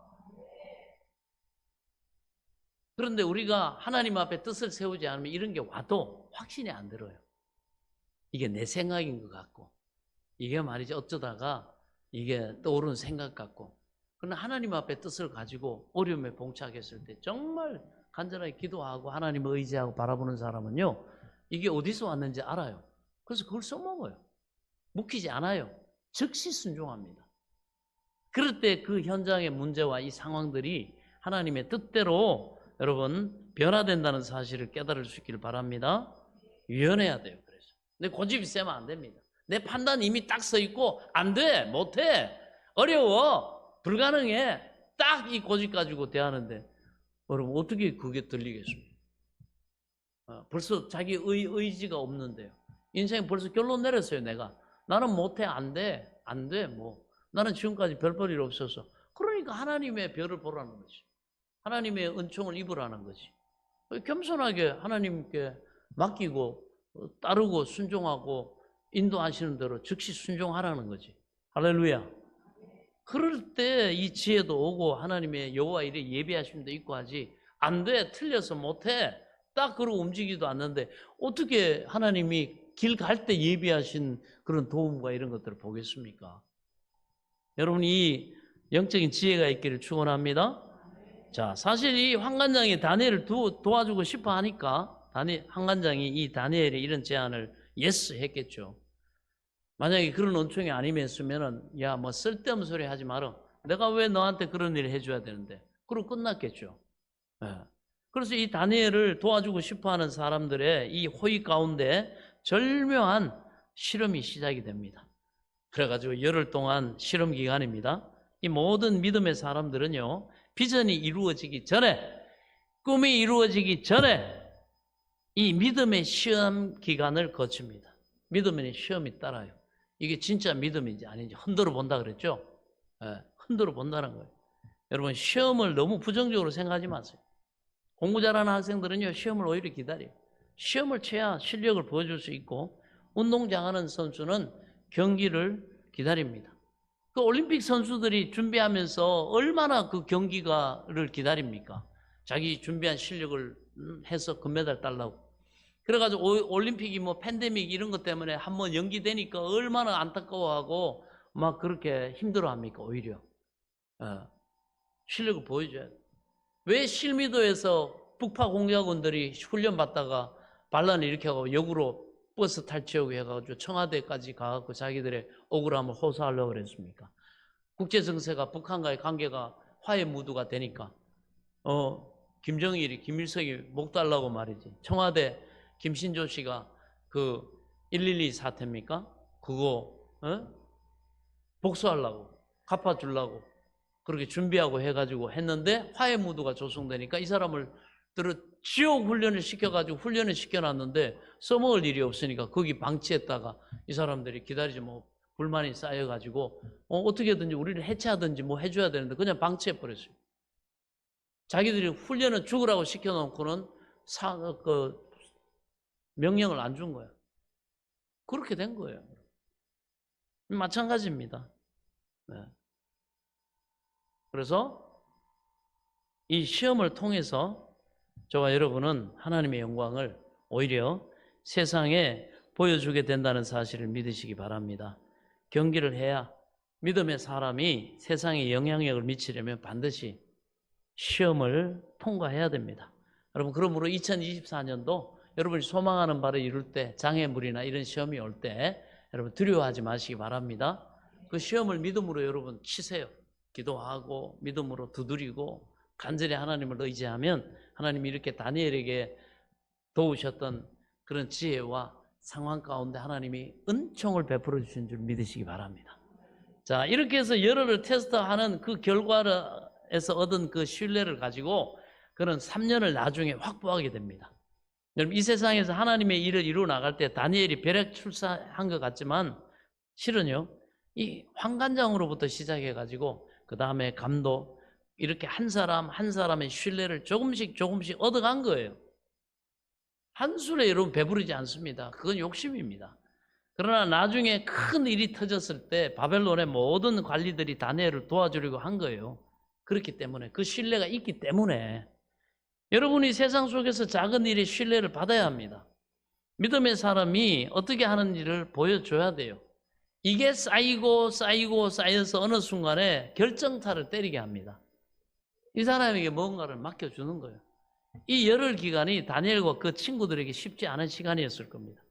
그런데 우리가 하나님 앞에 뜻을 세우지 않으면 이런 게 와도 확신이 안 들어요. 이게 내 생각인 것 같고 이게 말이죠 어쩌다가 이게 떠오르는 생각 같고 그러나 하나님 앞에 뜻을 가지고 어려움에 봉착했을 때 정말 간절하게 기도하고 하나님을 의지하고 바라보는 사람은요 이게 어디서 왔는지 알아요. 그래서 그걸 써먹어요. 묵히지 않아요. 즉시 순종합니다. 그럴 때 그 현장의 문제와 이 상황들이 하나님의 뜻대로 여러분 변화된다는 사실을 깨달을 수 있기를 바랍니다. 유연해야 돼요. 그래서 내 고집이 세면 안 됩니다. 내 판단 이미 딱 서 있고 안 돼, 못해, 어려워, 불가능해 딱 이 고집 가지고 대하는데 여러분 어떻게 그게 들리겠습니까? 벌써 자기 의지가 없는데요. 인생 벌써 결론 내렸어요. 내가 나는 못해, 안 돼, 뭐 나는 지금까지 별 볼 일 없어서. 그러니까 하나님의 별을 보라는 거지. 하나님의 은총을 입으라는 거지. 겸손하게 하나님께 맡기고 따르고 순종하고 인도하시는 대로 즉시 순종하라는 거지. 할렐루야. 그럴 때 이 지혜도 오고 하나님의 여호와 이레 예비하심도 있고 하지. 안 돼, 틀려서 못해, 딱 그러고 움직이지도 않는데 어떻게 하나님이 길 갈 때 예비하신 그런 도움과 이런 것들을 보겠습니까? 여러분 이 영적인 지혜가 있기를 축원합니다. 자, 사실 이 환관장이 다니엘을 도와주고 싶어 하니까 환관장이 이 다니엘의 이런 제안을 예스 했겠죠. 만약에 그런 은총이 아니었으면은 야, 뭐 쓸데없는 소리 하지 마라. 내가 왜 너한테 그런 일을 해줘야 되는데? 그러고 끝났겠죠. 예. 그래서 이 다니엘을 도와주고 싶어하는 사람들의 이 호의 가운데 절묘한 실험이 시작이 됩니다. 그래가지고 열흘 동안 실험 기간입니다. 이 모든 믿음의 사람들은요, 비전이 이루어지기 전에, 꿈이 이루어지기 전에 이 믿음의 시험 기간을 거칩니다. 믿음의 시험이 따라요. 이게 진짜 믿음인지 아닌지 흔들어 본다 그랬죠? 흔들어 본다는 거예요. 여러분, 시험을 너무 부정적으로 생각하지 마세요. 공부 잘하는 학생들은요, 시험을 오히려 기다려요. 시험을 쳐야 실력을 보여줄 수 있고, 운동 잘하는 선수는 경기를 기다립니다. 그 올림픽 선수들이 준비하면서 얼마나 그 경기가를 기다립니까? 자기 준비한 실력을 해서 금메달 따려고. 그래가지고 올림픽이 뭐 팬데믹 이런 것 때문에 한번 연기되니까 얼마나 안타까워하고 막 그렇게 힘들어합니까? 오히려 실력을 보여줘야 돼. 왜 실미도에서 북파 공작원들이 훈련 받다가 반란을 일으켜가지고 역으로 버스 탈취하고 해가지고 청와대까지 가갖고 자기들의 억울함을 호소하려고 그랬습니까? 국제정세가 북한과의 관계가 화해 무드가 되니까 김정일이 김일성이 목 달라고 말이지. 청와대 김신조 씨가 그 112 사태입니까? 그거 복수하려고 갚아주려고 그렇게 준비하고 해가지고 했는데 화해 무드가 조성되니까 이 사람을 지옥 훈련을 시켜가지고 훈련을 시켜놨는데 써먹을 일이 없으니까 거기 방치했다가 이 사람들이 기다리지 뭐 불만이 쌓여가지고 어떻게든지 우리를 해체하든지 뭐 해줘야 되는데 그냥 방치해버렸어요. 자기들이 훈련을 죽으라고 시켜놓고는 명령을 안 준 거예요. 그렇게 된 거예요. 마찬가지입니다. 네. 그래서 이 시험을 통해서 저와 여러분은 하나님의 영광을 오히려 세상에 보여주게 된다는 사실을 믿으시기 바랍니다. 경기를 해야 믿음의 사람이 세상에 영향력을 미치려면 반드시 시험을 통과해야 됩니다. 여러분, 그러므로 2024년도 여러분이 소망하는 바를 이룰 때 장애물이나 이런 시험이 올 때 여러분 두려워하지 마시기 바랍니다. 그 시험을 믿음으로 여러분 치세요. 기도하고 믿음으로 두드리고 간절히 하나님을 의지하면 하나님이 이렇게 다니엘에게 도우셨던 그런 지혜와 상황 가운데 하나님이 은총을 베풀어 주신 줄 믿으시기 바랍니다. 자, 이렇게 해서 여러를 테스트하는 그 결과에서 얻은 그 신뢰를 가지고 그런 3년을 나중에 확보하게 됩니다. 여러분, 이 세상에서 하나님의 일을 이루어 나갈 때 다니엘이 벼락 출사한 것 같지만 실은요, 이 환관장으로부터 시작해가지고 그 다음에 감독 이렇게 한 사람 한 사람의 신뢰를 조금씩 얻어간 거예요. 한술에 여러분 배부르지 않습니다. 그건 욕심입니다. 그러나 나중에 큰 일이 터졌을 때 바벨론의 모든 관리들이 다니엘을 도와주려고 한 거예요. 그렇기 때문에 그 신뢰가 있기 때문에 여러분이 세상 속에서 작은 일의 신뢰를 받아야 합니다. 믿음의 사람이 어떻게 하는 일을 보여줘야 돼요. 이게 쌓여서 어느 순간에 결정타를 때리게 합니다. 이 사람에게 뭔가를 맡겨주는 거예요. 이 열흘 기간이 다니엘과 그 친구들에게 쉽지 않은 시간이었을 겁니다.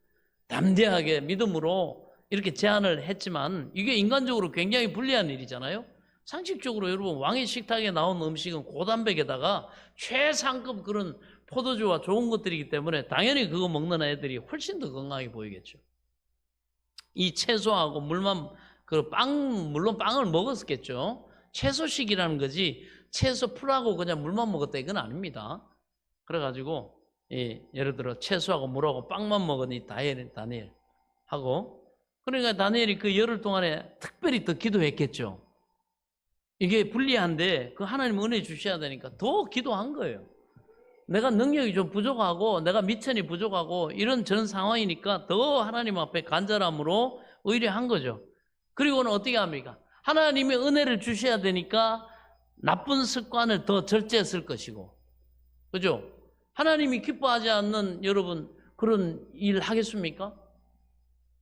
담대하게 믿음으로 이렇게 제안을 했지만 이게 인간적으로 굉장히 불리한 일이잖아요. 상식적으로 여러분 왕의 식탁에 나온 음식은 고단백에다가 최상급 그런 포도주와 좋은 것들이기 때문에 당연히 그거 먹는 애들이 훨씬 더 건강해 보이겠죠. 이 채소하고 물만 물론 빵을 먹었겠죠. 채소식이라는 거지 채소 풀하고 그냥 물만 먹었다 이건 아닙니다. 그래가지고 예를 들어 채소하고 물하고 빵만 먹으니 다니엘 하고 그러니까 다니엘이 그 열흘 동안에 특별히 더 기도했겠죠. 이게 불리한데 그 하나님 은혜 주셔야 되니까 더 기도한 거예요. 내가 능력이 좀 부족하고 내가 미천이 부족하고 이런 전 상황이니까 더 하나님 앞에 간절함으로 의뢰한 거죠. 그리고는 어떻게 합니까? 하나님의 은혜를 주셔야 되니까 나쁜 습관을 더 절제했을 것이고, 그죠? 하나님이 기뻐하지 않는 여러분 그런 일 하겠습니까?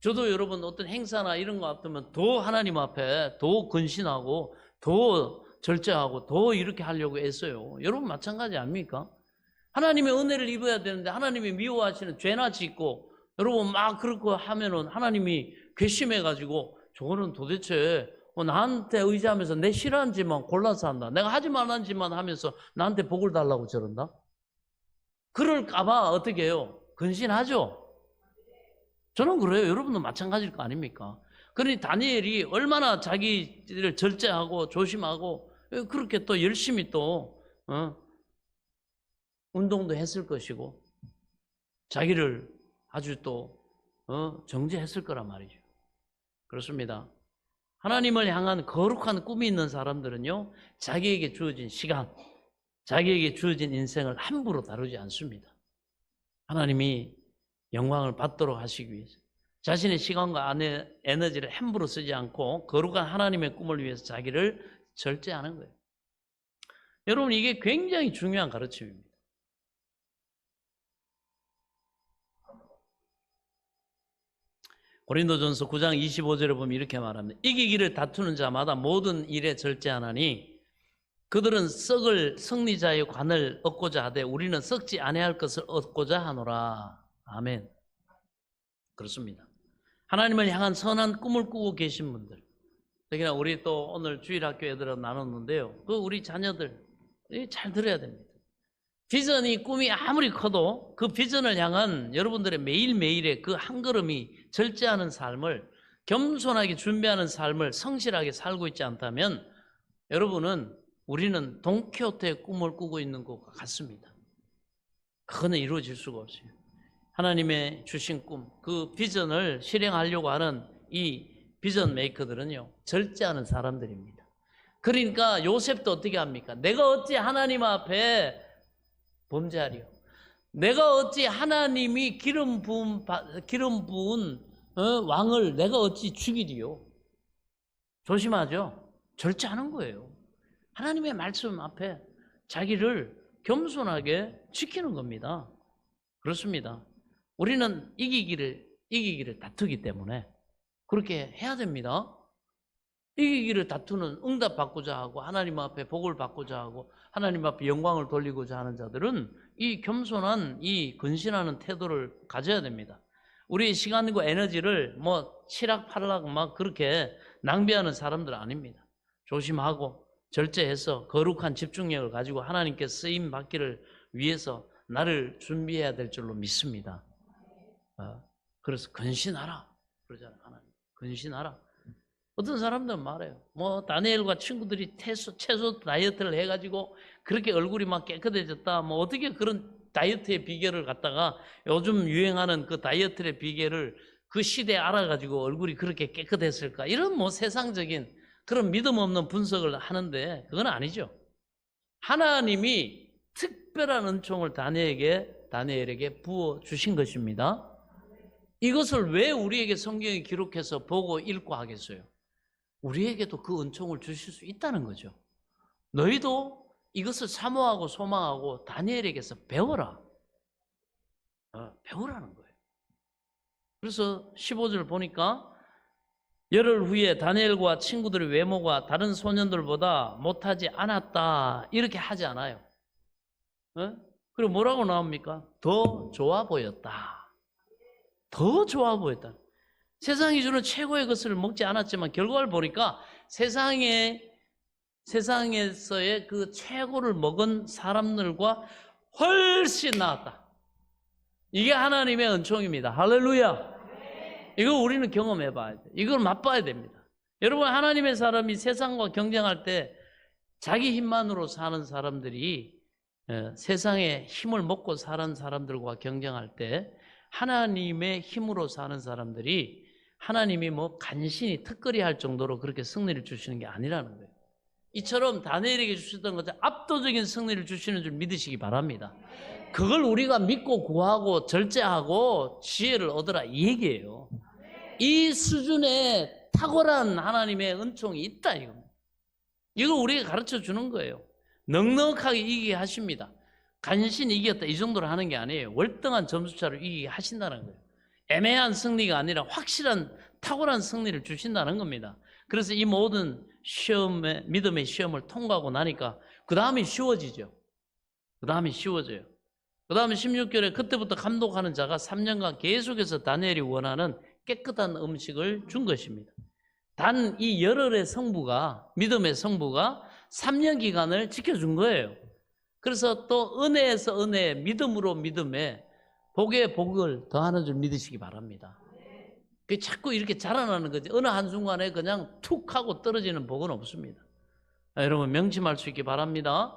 저도 여러분 어떤 행사나 이런 거 같으면 더 하나님 앞에 더 근신하고 더 절제하고 더 이렇게 하려고 애써요. 여러분 마찬가지 아닙니까? 하나님의 은혜를 입어야 되는데 하나님이 미워하시는 죄나 짓고 여러분 막 그렇게 하면은 하나님이 괘씸해가지고 저거는 도대체 나한테 의지하면서 내 싫어하는 짓만 골라서 한다. 내가 하지 말라는 짓만 하면서 나한테 복을 달라고 저런다. 그럴까봐 어떻게 해요? 근신하죠. 저는 그래요. 여러분도 마찬가지일 거 아닙니까? 그러니 다니엘이 얼마나 자기를 절제하고 조심하고 그렇게 또 열심히 또 운동도 했을 것이고 자기를 아주 또 정제했을 거란 말이죠. 그렇습니다. 하나님을 향한 거룩한 꿈이 있는 사람들은요, 자기에게 주어진 시간, 자기에게 주어진 인생을 함부로 다루지 않습니다. 하나님이 영광을 받도록 하시기 위해서 자신의 시간과 에너지를 함부로 쓰지 않고 거룩한 하나님의 꿈을 위해서 자기를 절제하는 거예요. 여러분, 이게 굉장히 중요한 가르침입니다. 고린도전서 9장 25절에 보면 이렇게 말합니다. 이기기를 다투는 자마다 모든 일에 절제하나니 그들은 썩을 승리자의 관을 얻고자 하되 우리는 썩지 아니할 것을 얻고자 하노라. 아멘. 그렇습니다. 하나님을 향한 선한 꿈을 꾸고 계신 분들, 특히나 우리 또 오늘 주일학교 애들하고 나눴는데요, 그 우리 자녀들 잘 들어야 됩니다. 비전이, 꿈이 아무리 커도 그 비전을 향한 여러분들의 매일매일의 그 한 걸음이 절제하는 삶을, 겸손하게 준비하는 삶을 성실하게 살고 있지 않다면 우리는 돈키호테의 꿈을 꾸고 있는 것과 같습니다. 그거는 이루어질 수가 없어요. 하나님의 주신 꿈, 그 비전을 실행하려고 하는 이 비전 메이커들은요, 절제하는 사람들입니다. 그러니까 요셉도 어떻게 합니까? 내가 어찌 하나님 앞에 범죄하리요? 내가 어찌 하나님이 기름 부은 왕을 내가 어찌 죽이리요? 조심하죠. 절제하는 거예요. 하나님의 말씀 앞에 자기를 겸손하게 지키는 겁니다. 그렇습니다. 우리는 이기기를 다투기 때문에 그렇게 해야 됩니다. 이기기를 다투는, 응답받고자 하고 하나님 앞에 복을 받고자 하고 하나님 앞에 영광을 돌리고자 하는 자들은 이 겸손한, 이 근신하는 태도를 가져야 됩니다. 우리의 시간과 에너지를 치락팔락 막 그렇게 낭비하는 사람들 아닙니다. 조심하고 절제해서 거룩한 집중력을 가지고 하나님께 쓰임 받기를 위해서 나를 준비해야 될 줄로 믿습니다. 그래서 근신하라 그러잖아요. 하나님, 근신하라. 어떤 사람들은 말해요. 다니엘과 친구들이 채소 다이어트를 해가지고 그렇게 얼굴이 막 깨끗해졌다. 어떻게 그런 다이어트의 비결을 갖다가 요즘 유행하는 그 다이어트의 비결을 그 시대에 알아가지고 얼굴이 그렇게 깨끗했을까? 이런 세상적인 그런 믿음 없는 분석을 하는데 그건 아니죠. 하나님이 특별한 은총을 다니엘에게 부어 주신 것입니다. 이것을 왜 우리에게 성경에 기록해서 보고 읽고 하겠어요? 우리에게도 그 은총을 주실 수 있다는 거죠. 너희도 이것을 사모하고 소망하고 다니엘에게서 배워라. 배우라는 거예요. 그래서 15절 보니까 열흘 후에 다니엘과 친구들의 외모가 다른 소년들보다 못하지 않았다. 이렇게 하지 않아요. 그리고 뭐라고 나옵니까? 더 좋아 보였다. 더 좋아 보였다. 세상이 주는 최고의 것을 먹지 않았지만 결과를 보니까 세상에서의 그 최고를 먹은 사람들과 훨씬 나았다. 이게 하나님의 은총입니다. 할렐루야. 이거 우리는 경험해 봐야 돼. 이걸 맛봐야 됩니다. 여러분, 하나님의 사람이 세상과 경쟁할 때 자기 힘만으로 사는 사람들이 세상에 힘을 먹고 사는 사람들과 경쟁할 때 하나님의 힘으로 사는 사람들이 하나님이 간신히 특거리 할 정도로 그렇게 승리를 주시는 게 아니라는 거예요. 이처럼 다니엘에게 주셨던 것들 압도적인 승리를 주시는 줄 믿으시기 바랍니다. 그걸 우리가 믿고 구하고 절제하고 지혜를 얻으라 이 얘기예요. 이 수준의 탁월한 하나님의 은총이 있다 이겁니다. 이걸 우리에게 가르쳐 주는 거예요. 넉넉하게 이기게 하십니다. 간신히 이겼다 이 정도로 하는 게 아니에요. 월등한 점수차로 이기게 하신다는 거예요. 애매한 승리가 아니라 확실한 탁월한 승리를 주신다는 겁니다. 그래서 이 모든 믿음의 시험을 통과하고 나니까 그 다음이 쉬워지죠. 그 다음이 쉬워져요. 그 다음에 16절에 그때부터 감독하는 자가 3년간 계속해서 다니엘이 원하는 깨끗한 음식을 준 것입니다. 단 이 열흘의 성부가, 믿음의 성부가 3년 기간을 지켜준 거예요. 그래서 또 은혜에서 은혜, 믿음으로 믿음에 복에 복을 더하는 줄 믿으시기 바랍니다. 그게 자꾸 이렇게 자라나는 거지. 어느 한순간에 그냥 툭 하고 떨어지는 복은 없습니다. 여러분 명심할 수 있기 바랍니다.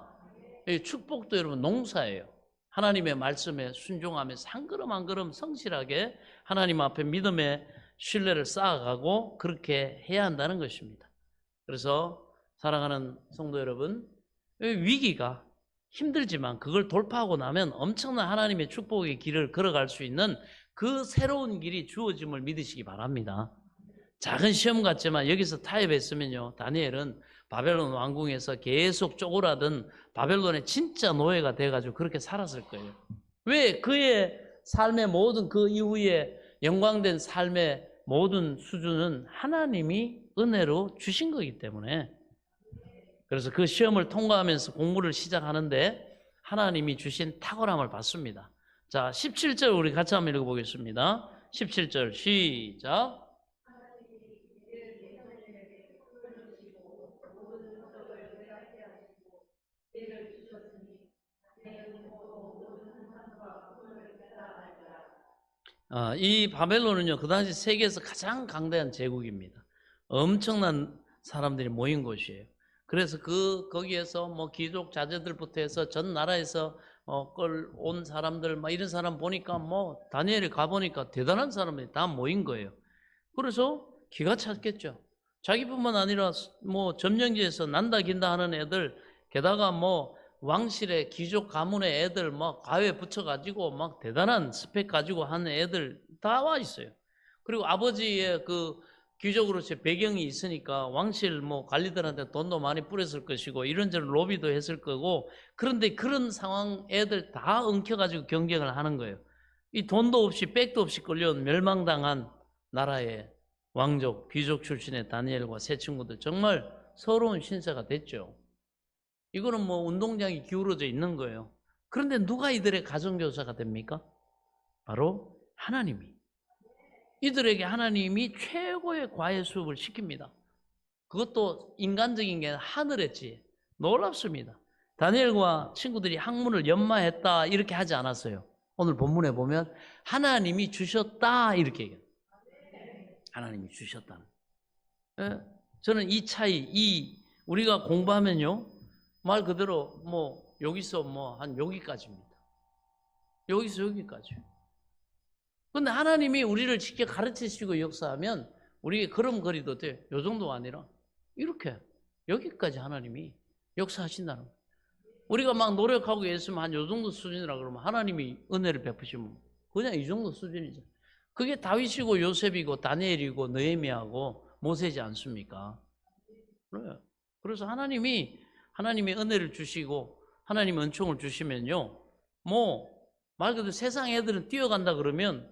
이 축복도 여러분 농사예요. 하나님의 말씀에 순종하면서 한 걸음 한 걸음 성실하게 하나님 앞에 믿음의 신뢰를 쌓아가고 그렇게 해야 한다는 것입니다. 그래서 사랑하는 성도 여러분, 위기가 힘들지만 그걸 돌파하고 나면 엄청난 하나님의 축복의 길을 걸어갈 수 있는 그 새로운 길이 주어짐을 믿으시기 바랍니다. 작은 시험 같지만 여기서 타협했으면요, 다니엘은 바벨론 왕궁에서 계속 쪼그라든 바벨론의 진짜 노예가 돼가지고 그렇게 살았을 거예요. 왜? 그의 삶의 모든 그 이후에 영광된 삶의 모든 수준은 하나님이 은혜로 주신 거기 때문에, 그래서 그 시험을 통과하면서 공부를 시작하는데 하나님이 주신 탁월함을 받습니다. 자, 17절 우리 같이 한번 읽어보겠습니다. 17절 시작. 이 바벨론은요, 그 당시 세계에서 가장 강대한 제국입니다. 엄청난 사람들이 모인 곳이에요. 그래서 거기에서 뭐 귀족 자제들부터 해서 전 나라에서 온 사람들, 막 이런 사람 보니까 뭐 다니엘이 가보니까 대단한 사람들이 다 모인 거예요. 그래서 기가 찼겠죠. 자기뿐만 아니라 뭐 점령지에서 난다 긴다 하는 애들, 게다가 뭐 왕실의 귀족 가문의 애들 막 과외 붙여가지고 막 대단한 스펙 가지고 하는 애들 다 와 있어요. 그리고 아버지의 그 귀족으로서의 배경이 있으니까 왕실 뭐 관리들한테 돈도 많이 뿌렸을 것이고 이런저런 로비도 했을 거고, 그런데 그런 상황 애들 다 엉켜가지고 경쟁을 하는 거예요. 이 돈도 없이 백도 없이 끌려온 멸망당한 나라의 왕족 귀족 출신의 다니엘과 세 친구들, 정말 서러운 신세가 됐죠. 이거는 뭐 운동장이 기울어져 있는 거예요. 그런데 누가 이들의 가정교사가 됩니까? 바로 하나님이. 이들에게 하나님이 최고의 과외 수업을 시킵니다. 그것도 인간적인 게 하늘했지. 놀랍습니다. 다니엘과 친구들이 학문을 연마했다 이렇게 하지 않았어요. 오늘 본문에 보면 하나님이 주셨다 이렇게 얘기해요. 하나님이 주셨다는. 저는 이 차이, 우리가 공부하면요, 말 그대로 뭐 여기서 뭐 한 여기까지입니다. 여기서 여기까지. 근데 하나님이 우리를 직접 가르치시고 역사하면 우리에게 걸음걸이도 돼. 요 정도가 아니라 이렇게 여기까지 하나님이 역사하신다는 거예요. 우리가 막 노력하고 있으면 한 요 정도 수준이라 그러면 하나님이 은혜를 베푸시면 그냥 이 정도 수준이죠. 그게 다윗이고 요셉이고 다니엘이고 느헤미야고 모세지 않습니까? 그래요. 그래서 하나님의 은혜를 주시고 하나님의 은총을 주시면요, 뭐 말 그대로 세상 애들은 뛰어간다 그러면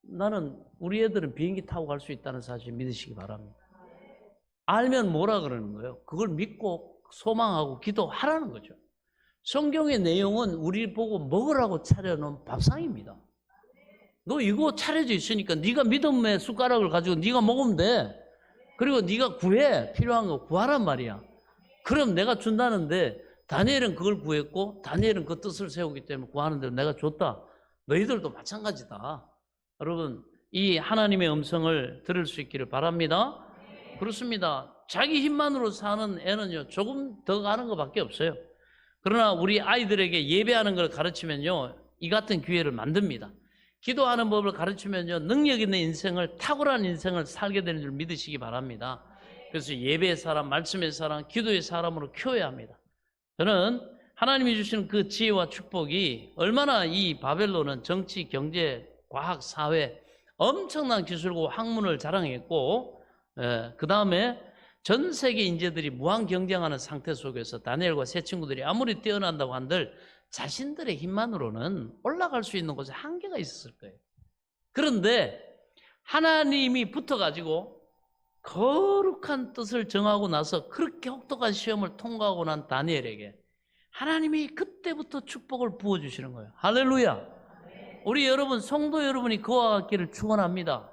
나는 우리 애들은 비행기 타고 갈 수 있다는 사실 믿으시기 바랍니다. 알면 뭐라 그러는 거예요? 그걸 믿고 소망하고 기도하라는 거죠. 성경의 내용은 우리 보고 먹으라고 차려놓은 밥상입니다. 너 이거 차려져 있으니까 네가 믿음의 숟가락을 가지고 네가 먹으면 돼. 그리고 네가 구해. 필요한 거 구하란 말이야. 그럼 내가 준다는데, 다니엘은 그걸 구했고 다니엘은 그 뜻을 세우기 때문에 구하는 대로 내가 줬다. 너희들도 마찬가지다. 여러분, 이 하나님의 음성을 들을 수 있기를 바랍니다. 그렇습니다. 자기 힘만으로 사는 애는요, 조금 더 가는 것밖에 없어요. 그러나 우리 아이들에게 예배하는 걸 가르치면요, 이 같은 기회를 만듭니다. 기도하는 법을 가르치면요, 능력 있는 인생을, 탁월한 인생을 살게 되는 줄 믿으시기 바랍니다. 그래서 예배의 사람, 말씀의 사람, 기도의 사람으로 키워야 합니다. 저는 하나님이 주시는 그 지혜와 축복이 얼마나 이 바벨론은 정치, 경제, 과학, 사회 엄청난 기술과 학문을 자랑했고, 그 다음에 전 세계 인재들이 무한 경쟁하는 상태 속에서 다니엘과 세 친구들이 아무리 뛰어난다고 한들 자신들의 힘만으로는 올라갈 수 있는 곳에 한계가 있었을 거예요. 그런데 하나님이 붙어가지고 거룩한 뜻을 정하고 나서 그렇게 혹독한 시험을 통과하고 난 다니엘에게 하나님이 그때부터 축복을 부어주시는 거예요. 할렐루야. 우리 여러분, 성도 여러분이 그와 같기를 축원합니다.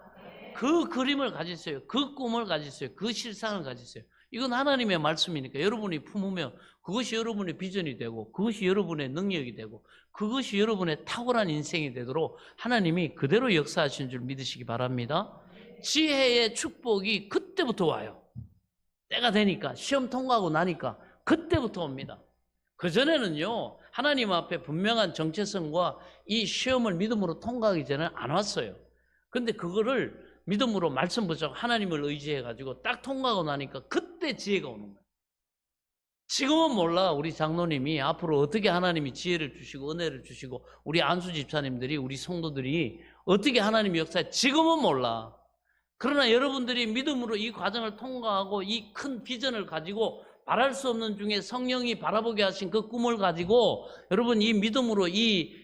그 그림을 가지세요. 그 꿈을 가지세요. 그 실상을 가지세요. 이건 하나님의 말씀이니까 여러분이 품으면 그것이 여러분의 비전이 되고 그것이 여러분의 능력이 되고 그것이 여러분의 탁월한 인생이 되도록 하나님이 그대로 역사하신 줄 믿으시기 바랍니다. 지혜의 축복이 그때부터 와요. 때가 되니까, 시험 통과하고 나니까 그때부터 옵니다. 그전에는요, 하나님 앞에 분명한 정체성과 이 시험을 믿음으로 통과하기 전에 안 왔어요. 근데 그거를 믿음으로 말씀 붙잡고 하나님을 의지해가지고 딱 통과하고 나니까 그때 지혜가 오는 거예요. 지금은 몰라. 우리 장로님이 앞으로 어떻게 하나님이 지혜를 주시고 은혜를 주시고 우리 안수 집사님들이 우리 성도들이 어떻게 하나님의 역사에 지금은 몰라. 그러나 여러분들이 믿음으로 이 과정을 통과하고 이 큰 비전을 가지고 바랄 수 없는 중에 성령이 바라보게 하신 그 꿈을 가지고 여러분 이 믿음으로 이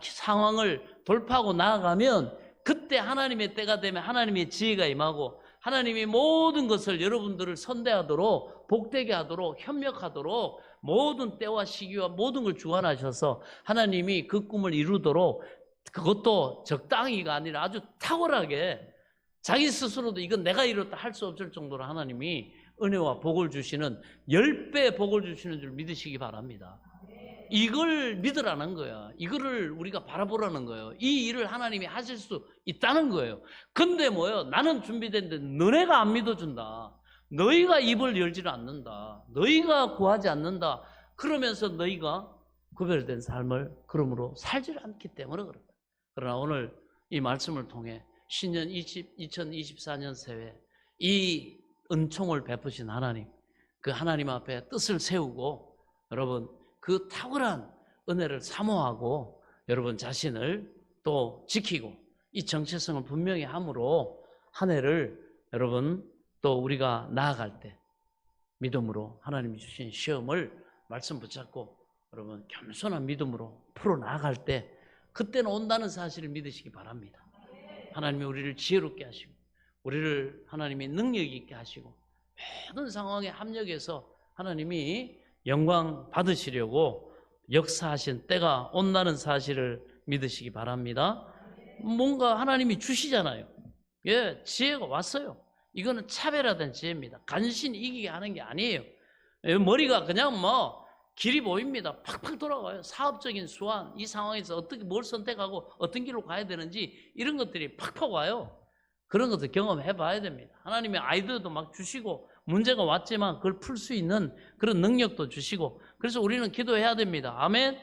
상황을 돌파하고 나아가면 그때 하나님의 때가 되면 하나님의 지혜가 임하고 하나님이 모든 것을 여러분들을 선대하도록 복되게 하도록 협력하도록 모든 때와 시기와 모든 걸 주관하셔서 하나님이 그 꿈을 이루도록 그것도 적당히가 아니라 아주 탁월하게 자기 스스로도 이건 내가 이뤘다 할 수 없을 정도로 하나님이 은혜와 복을 주시는 10배 복을 주시는 줄 믿으시기 바랍니다. 이걸 믿으라는 거야. 이거를 우리가 바라보라는 거예요. 이 일을 하나님이 하실 수 있다는 거예요. 근데 뭐예요? 나는 준비됐는데 너네가 안 믿어준다. 너희가 입을 열지를 않는다. 너희가 구하지 않는다. 그러면서 너희가 구별된 삶을 그러므로 살지를 않기 때문에 그렇다. 그러나 오늘 이 말씀을 통해 신년 2024년 새해 이 은총을 베푸신 하나님, 그 하나님 앞에 뜻을 세우고 여러분 그 탁월한 은혜를 사모하고 여러분 자신을 또 지키고 이 정체성을 분명히 함으로 한 해를 여러분 또 우리가 나아갈 때 믿음으로 하나님이 주신 시험을 말씀 붙잡고 여러분 겸손한 믿음으로 풀어 나아갈 때 그때는 온다는 사실을 믿으시기 바랍니다. 하나님이 우리를 지혜롭게 하시고 우리를 하나님이 능력 있게 하시고 모든 상황에 합력해서 하나님이 영광 받으시려고 역사하신 때가 온다는 사실을 믿으시기 바랍니다. 뭔가 하나님이 주시잖아요. 예, 지혜가 왔어요. 이거는 차별화된 지혜입니다. 간신히 이기게 하는 게 아니에요. 머리가 그냥 뭐 길이 보입니다. 팍팍 돌아가요. 사업적인 수완, 이 상황에서 어떻게 뭘 선택하고 어떤 길로 가야 되는지 이런 것들이 팍팍 와요. 그런 것도 경험해 봐야 됩니다. 하나님의 아이디어도 막 주시고 문제가 왔지만 그걸 풀 수 있는 그런 능력도 주시고 그래서 우리는 기도해야 됩니다. 아멘?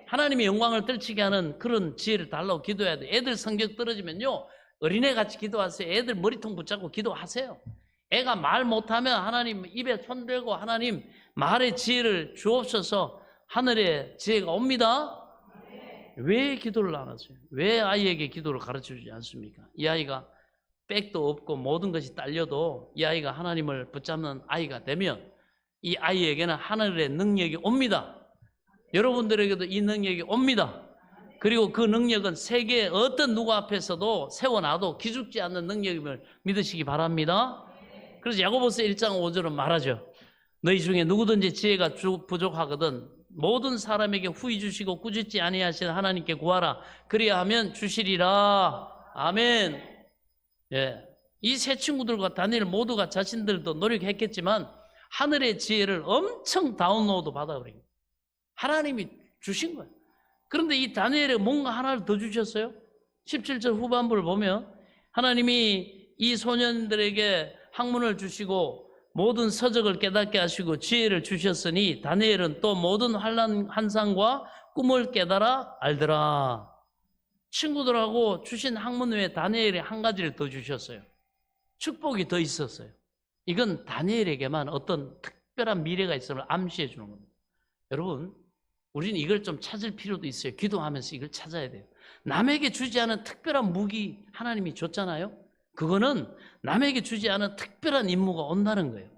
하나님의 영광을 떨치게 하는 그런 지혜를 달라고 기도해야 돼요. 애들 성적 떨어지면요 어린애 같이 기도하세요. 애들 머리통 붙잡고 기도하세요. 애가 말 못하면 하나님 입에 손 들고 하나님 말의 지혜를 주옵소서. 하늘의 지혜가 옵니다. 왜 기도를 안 하세요? 왜 아이에게 기도를 가르쳐주지 않습니까? 이 아이가 백도 없고 모든 것이 딸려도 이 아이가 하나님을 붙잡는 아이가 되면 이 아이에게는 하늘의 능력이 옵니다. 여러분들에게도 이 능력이 옵니다. 그리고 그 능력은 세계 어떤 누구 앞에서도 세워놔도 기죽지 않는 능력임을 믿으시기 바랍니다. 그래서 야고보서 1장 5절은 말하죠. 너희 중에 누구든지 지혜가 부족하거든 모든 사람에게 후히 주시고 꾸짖지 아니하시는 하나님께 구하라. 그리하면 주시리라. 아멘. 예, 이 세 친구들과 다니엘 모두가 자신들도 노력했겠지만 하늘의 지혜를 엄청 다운로드 받아버린 거예요. 하나님이 주신 거예요. 그런데 이 다니엘에 뭔가 하나를 더 주셨어요. 17절 후반부를 보면 하나님이 이 소년들에게 학문을 주시고 모든 서적을 깨닫게 하시고 지혜를 주셨으니 다니엘은 또 모든 환상과 꿈을 깨달아 알더라. 친구들하고 주신 학문 외에 다니엘이 한 가지를 더 주셨어요. 축복이 더 있었어요. 이건 다니엘에게만 어떤 특별한 미래가 있음을 암시해 주는 겁니다. 여러분, 우리는 이걸 좀 찾을 필요도 있어요. 기도하면서 이걸 찾아야 돼요. 남에게 주지 않은 특별한 무기 하나님이 줬잖아요. 그거는 남에게 주지 않은 특별한 임무가 온다는 거예요.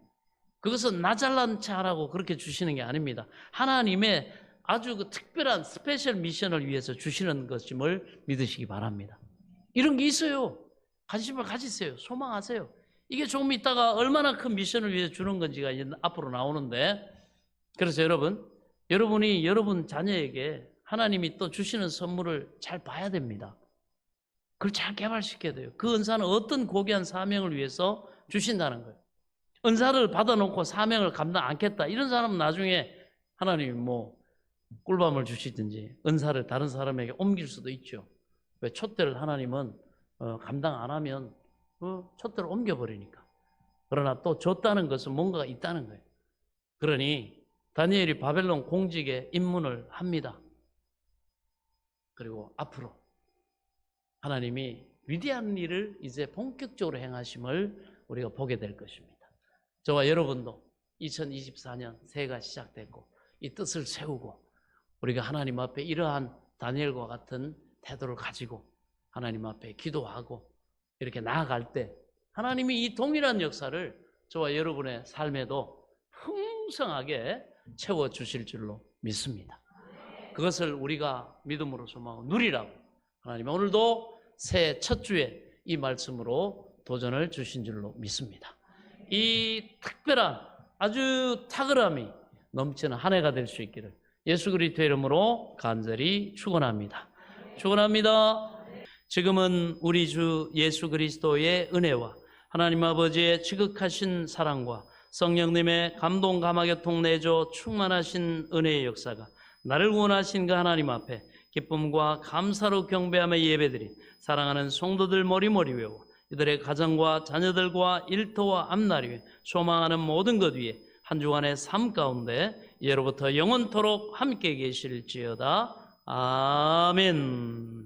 그것은 나 잘난 체하라고 그렇게 주시는 게 아닙니다. 하나님의 아주 그 특별한 스페셜 미션을 위해서 주시는 것임을 믿으시기 바랍니다. 이런 게 있어요. 관심을 가지세요. 소망하세요. 이게 조금 있다가 얼마나 큰 미션을 위해서 주는 건지가 이제 앞으로 나오는데 그래서 여러분이 여러분 자녀에게 하나님이 또 주시는 선물을 잘 봐야 됩니다. 그걸 잘 개발시켜야 돼요. 그 은사는 어떤 고귀한 사명을 위해서 주신다는 거예요. 은사를 받아놓고 사명을 감당 않겠다. 이런 사람은 나중에 하나님이 뭐 꿀밤을 주시든지 은사를 다른 사람에게 옮길 수도 있죠. 왜 촛대를 하나님은 감당 안 하면 촛대를 옮겨버리니까. 그러나 또 줬다는 것은 뭔가가 있다는 거예요. 그러니 다니엘이 바벨론 공직에 입문을 합니다. 그리고 앞으로 하나님이 위대한 일을 이제 본격적으로 행하심을 우리가 보게 될 것입니다. 저와 여러분도 2024년 새해가 시작됐고 이 뜻을 세우고 우리가 하나님 앞에 이러한 다니엘과 같은 태도를 가지고 하나님 앞에 기도하고 이렇게 나아갈 때 하나님이 이 동일한 역사를 저와 여러분의 삶에도 풍성하게 채워주실 줄로 믿습니다. 그것을 우리가 믿음으로 소망하고 누리라고 하나님 오늘도 새해 첫 주에 이 말씀으로 도전을 주신 줄로 믿습니다. 이 특별한 아주 탁월함이 넘치는 한 해가 될 수 있기를 예수 그리스도의 이름으로 간절히 축원합니다. 축원합니다. 지금은 우리 주 예수 그리스도의 은혜와 하나님 아버지의 지극하신 사랑과 성령님의 감동 감화교통 내조 충만하신 은혜의 역사가 나를 구원하신 그 하나님 앞에 기쁨과 감사로 경배하며 예배드린 사랑하는 성도들 머리머리 외워 이들의 가정과 자녀들과 일터와 앞날 위에 소망하는 모든 것 위에 한 주간의 삶 가운데 예로부터 영원토록 함께 계실지어다. 아멘.